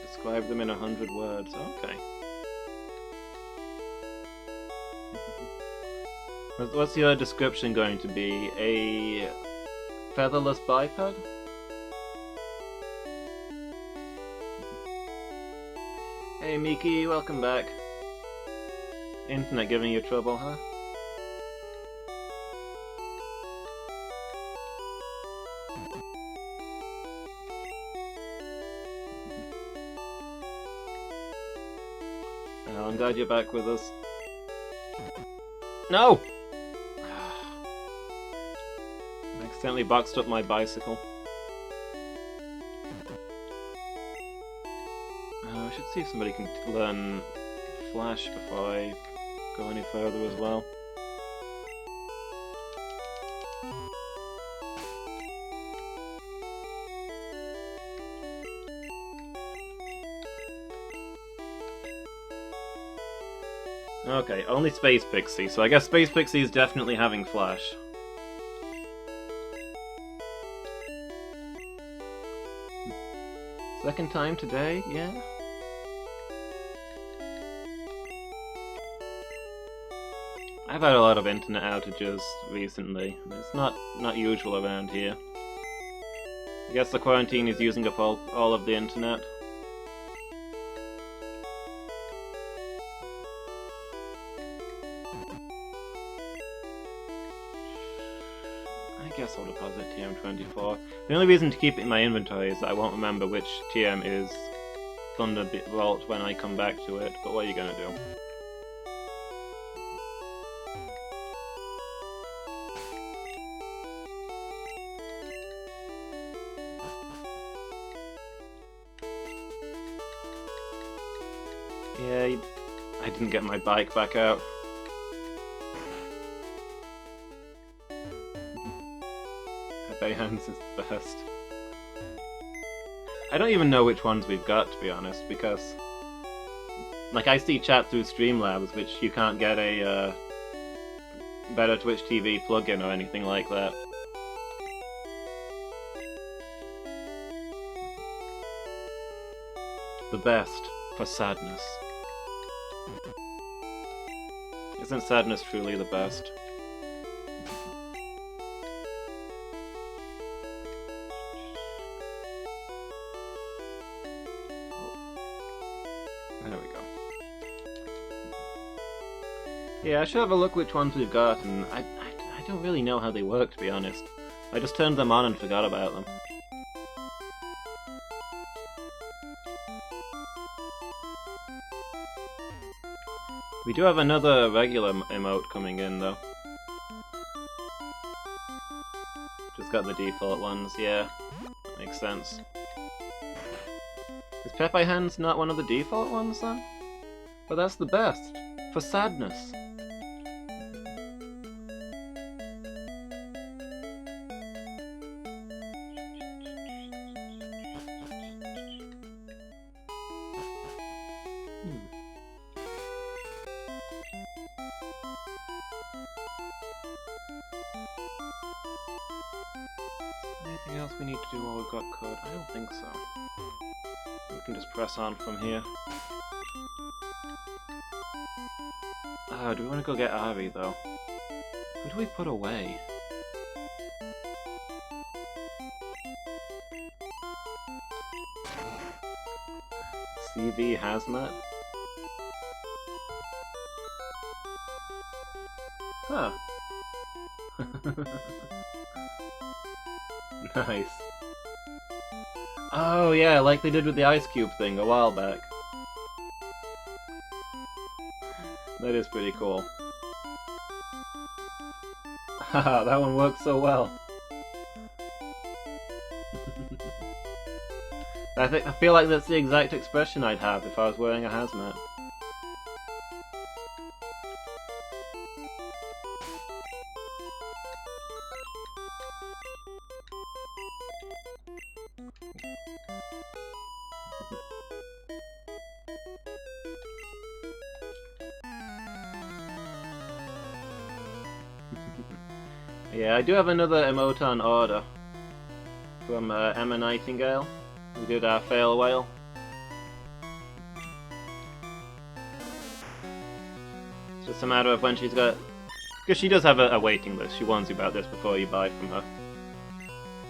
Describe them in 100 words. Okay. What's your description going to be? A featherless biped? Hey Miki, welcome back. Internet giving you trouble, huh? I'm glad you're back with us. No! I accidentally boxed up my bicycle. I should see if somebody can learn flash before I go any further as well. Okay, only Space Pixie, so I guess Space Pixie is definitely having flash. Second time today? Yeah? I've had a lot of internet outages recently. It's not usual around here. I guess the quarantine is using up all of the internet. I guess I'll deposit TM24. The only reason to keep it in my inventory is that I won't remember which TM is Thunderbolt when I come back to it, but what are you gonna do? Yeah, I didn't get my bike back out. Hands is the best. I don't even know which ones we've got, to be honest, because like I see chat through Streamlabs, which you can't get a Better Twitch TV plugin or anything like that. The best for sadness. Isn't sadness truly the best? There we go. Yeah, I should have a look which ones we've got, and I don't really know how they work, to be honest. I just turned them on and forgot about them. We do have another regular emote coming in, though. Just got the default ones, yeah. Makes sense. Is Pepe Hands not one of the default ones, then? But that's the best. For sadness. Anything else we need to do while we've got code? I don't think so. We can just press on from here. Do we want to go get Ari, though? Who do we put away? CV Hazmat? Huh. Nice. Oh yeah, like they did with the Ice Cube thing a while back. That is pretty cool. Haha, that one worked so well. I feel like that's the exact expression I'd have if I was wearing a hazmat. Yeah, I do have another emote on order from Emma Nightingale. We did our fail whale. It's just a matter of when she's got... Because she does have a waiting list. She warns you about this before you buy from her.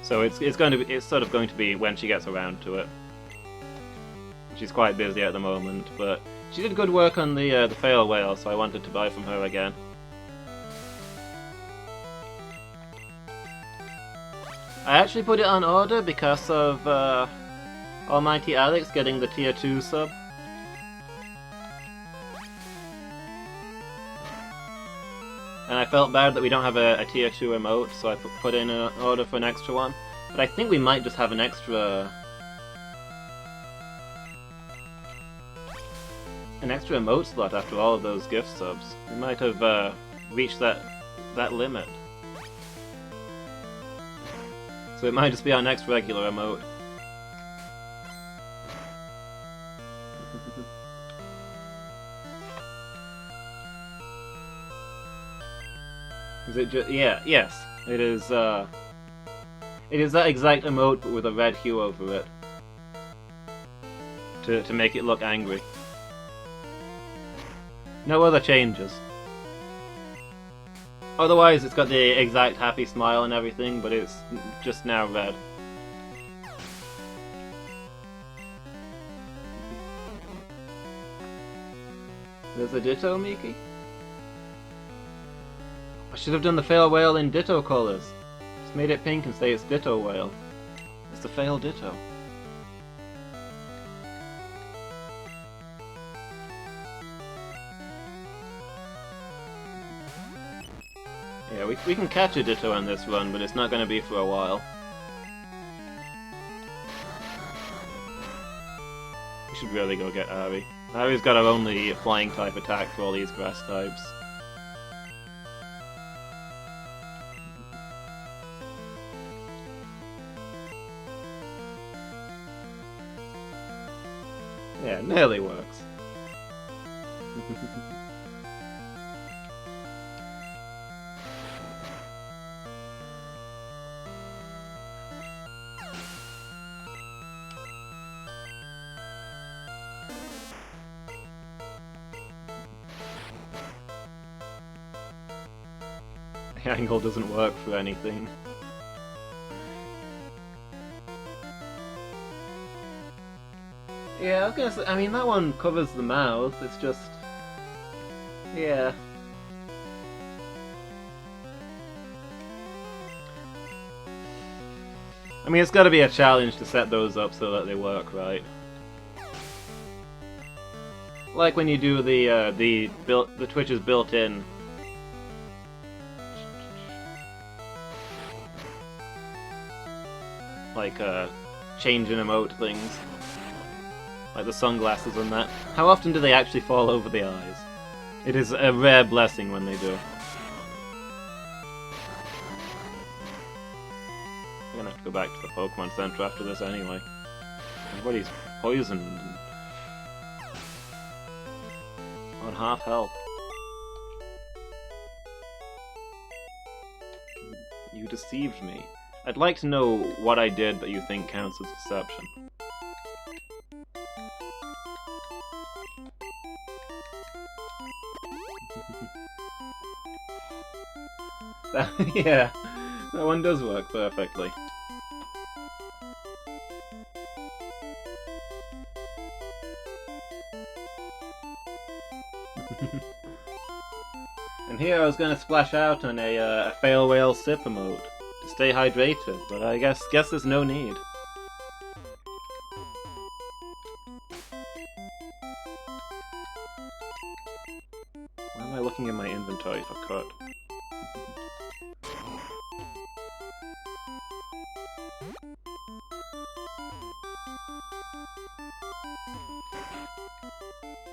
So it's sort of going to be when she gets around to it. She's quite busy at the moment, but she did good work on the fail whale, so I wanted to buy from her again. I actually put it on order because of Almighty Alex getting the tier 2 sub. And I felt bad that we don't have a tier 2 emote, so I put in an order for an extra one. But I think we might just have an extra an extra emote slot after all of those gift subs. We might have reached that limit. So it might just be our next regular emote. Is it just... yeah, yes. It is that exact emote but with a red hue over it. To make it look angry. No other changes. Otherwise, it's got the exact happy smile and everything, but it's just now red. There's a Ditto, Miki? I should have done the Fail Whale in Ditto colors. Just made it pink and say it's Ditto Whale. It's the Fail Ditto. Yeah, we can catch a Ditto on this run, but it's not going to be for a while. We should really go get Ari. Ari's got our only flying type attack for all these grass types. Yeah, it nearly works. The angle doesn't work for anything. Yeah, I was gonna say, I mean, that one covers the mouth, it's just... yeah. I mean, it's gotta be a challenge to set those up so that they work right. Like when you do the Twitch's built-in. Like, change in emote things. Like the sunglasses and that. How often do they actually fall over the eyes? It is a rare blessing when they do. I'm gonna have to go back to the Pokemon Center after this anyway. Everybody's poisoned. On half health. You deceived me. I'd like to know what I did that you think counts as deception. Yeah, that one does work perfectly. And here I was going to splash out on a Fail Whale Sip emote to stay hydrated, but I guess there's no need. Why am I looking in my inventory for cut?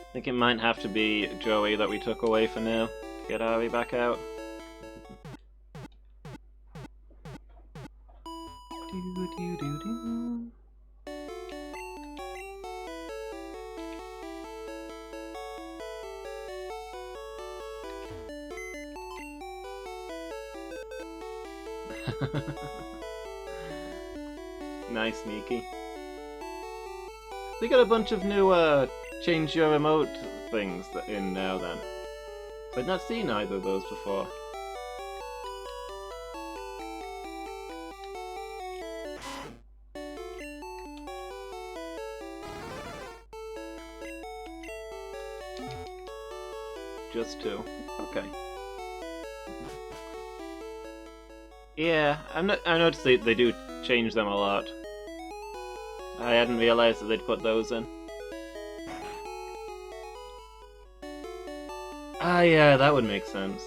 I think it might have to be Joey that we took away for now. Get Ari back out. Nice, Miki. They got a bunch of new change your emote things in now then. I'd not seen either of those before. Just two. Okay. Yeah, I noticed they do change them a lot. I hadn't realized that they'd put those in. Ah, yeah, that would make sense.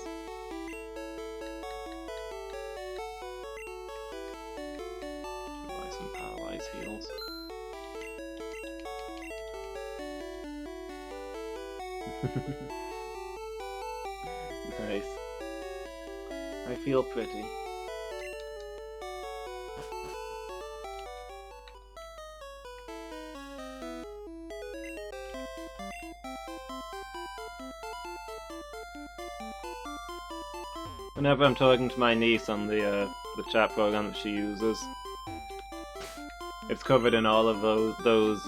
Buy some paralyzed heals. Nice. I feel pretty. Whenever I'm talking to my niece on the chat program that she uses, it's covered in all of those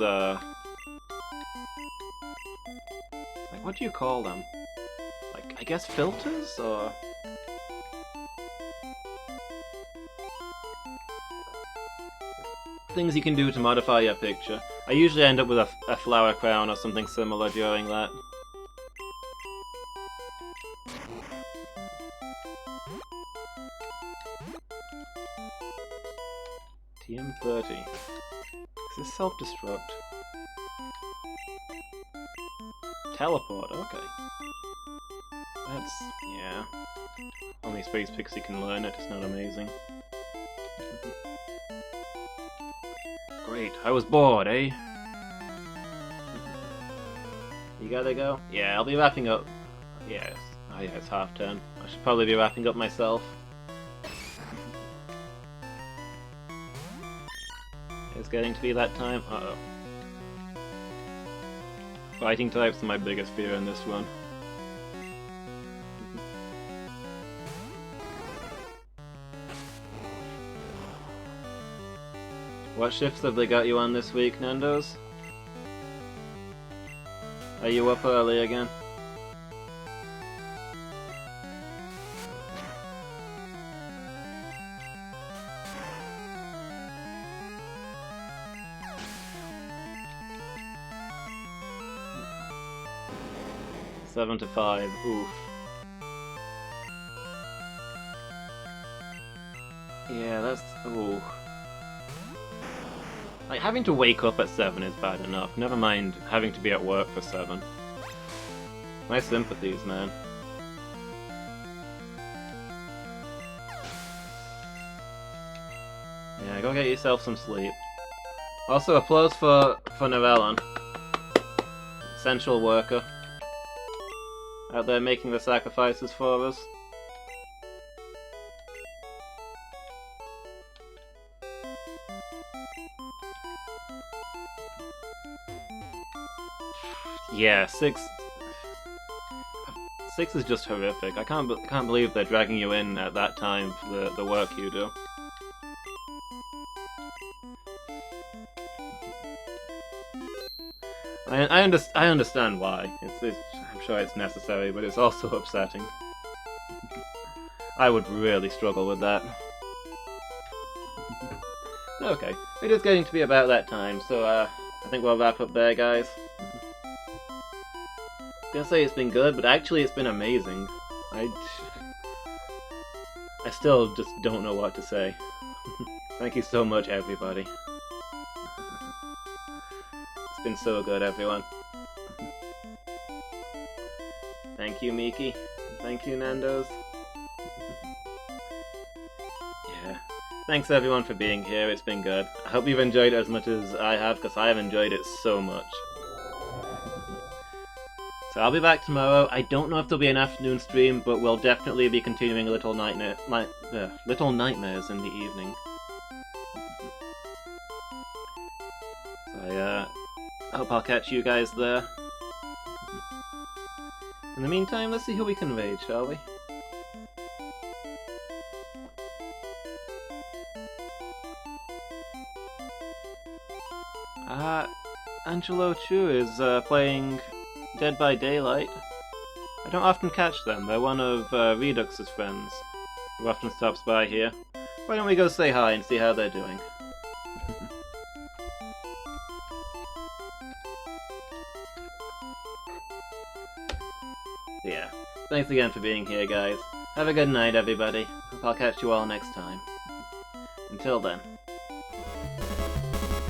like, what do you call them? Like, I guess filters, or things you can do to modify your picture. I usually end up with a flower crown or something similar during that. TM30. Is this self-destruct? Teleport, okay. That's... yeah. Only Space Pixie can learn it, it's not amazing. Great, I was bored, eh? You gotta go? Yeah, I'll be wrapping up. Yes. Oh yeah, it's half 10. I should probably be wrapping up myself. It's getting to be that time. Uh-oh. Fighting types are my biggest fear in this run. What shifts have they got you on this week, Nando's? Are you up early again? Seven to 5, oof. Yeah, that's... ooh. Like, having to wake up at 7 is bad enough, never mind having to be at work for 7. My sympathies, man. Yeah, go get yourself some sleep. Also, applause for Narellon. Essential worker. Out there making the sacrifices for us. Yeah, 6 is just horrific. I can't believe they're dragging you in at that time for the work you do. I understand why. I'm sure it's necessary, but it's also upsetting. I would really struggle with that. Okay, it is getting to be about that time, so I think we'll wrap up there, guys. I was gonna say it's been good, but actually it's been amazing. I still just don't know what to say. Thank you so much, everybody. It's been so good, everyone. Thank you, Miki. Thank you, Nando's. Yeah. Thanks, everyone, for being here. It's been good. I hope you've enjoyed it as much as I have, because I have enjoyed it so much. So I'll be back tomorrow. I don't know if there'll be an afternoon stream, but we'll definitely be continuing Little Nightmares in the evening. So I hope I'll catch you guys there. In the meantime, let's see who we can raid, shall we? Angelo Chu is playing Dead by Daylight. I don't often catch them. They're one of Redux's friends, who often stops by here. Why don't we go say hi and see how they're doing? Yeah. Thanks again for being here, guys. Have a good night, everybody. Hope I'll catch you all next time. Until then.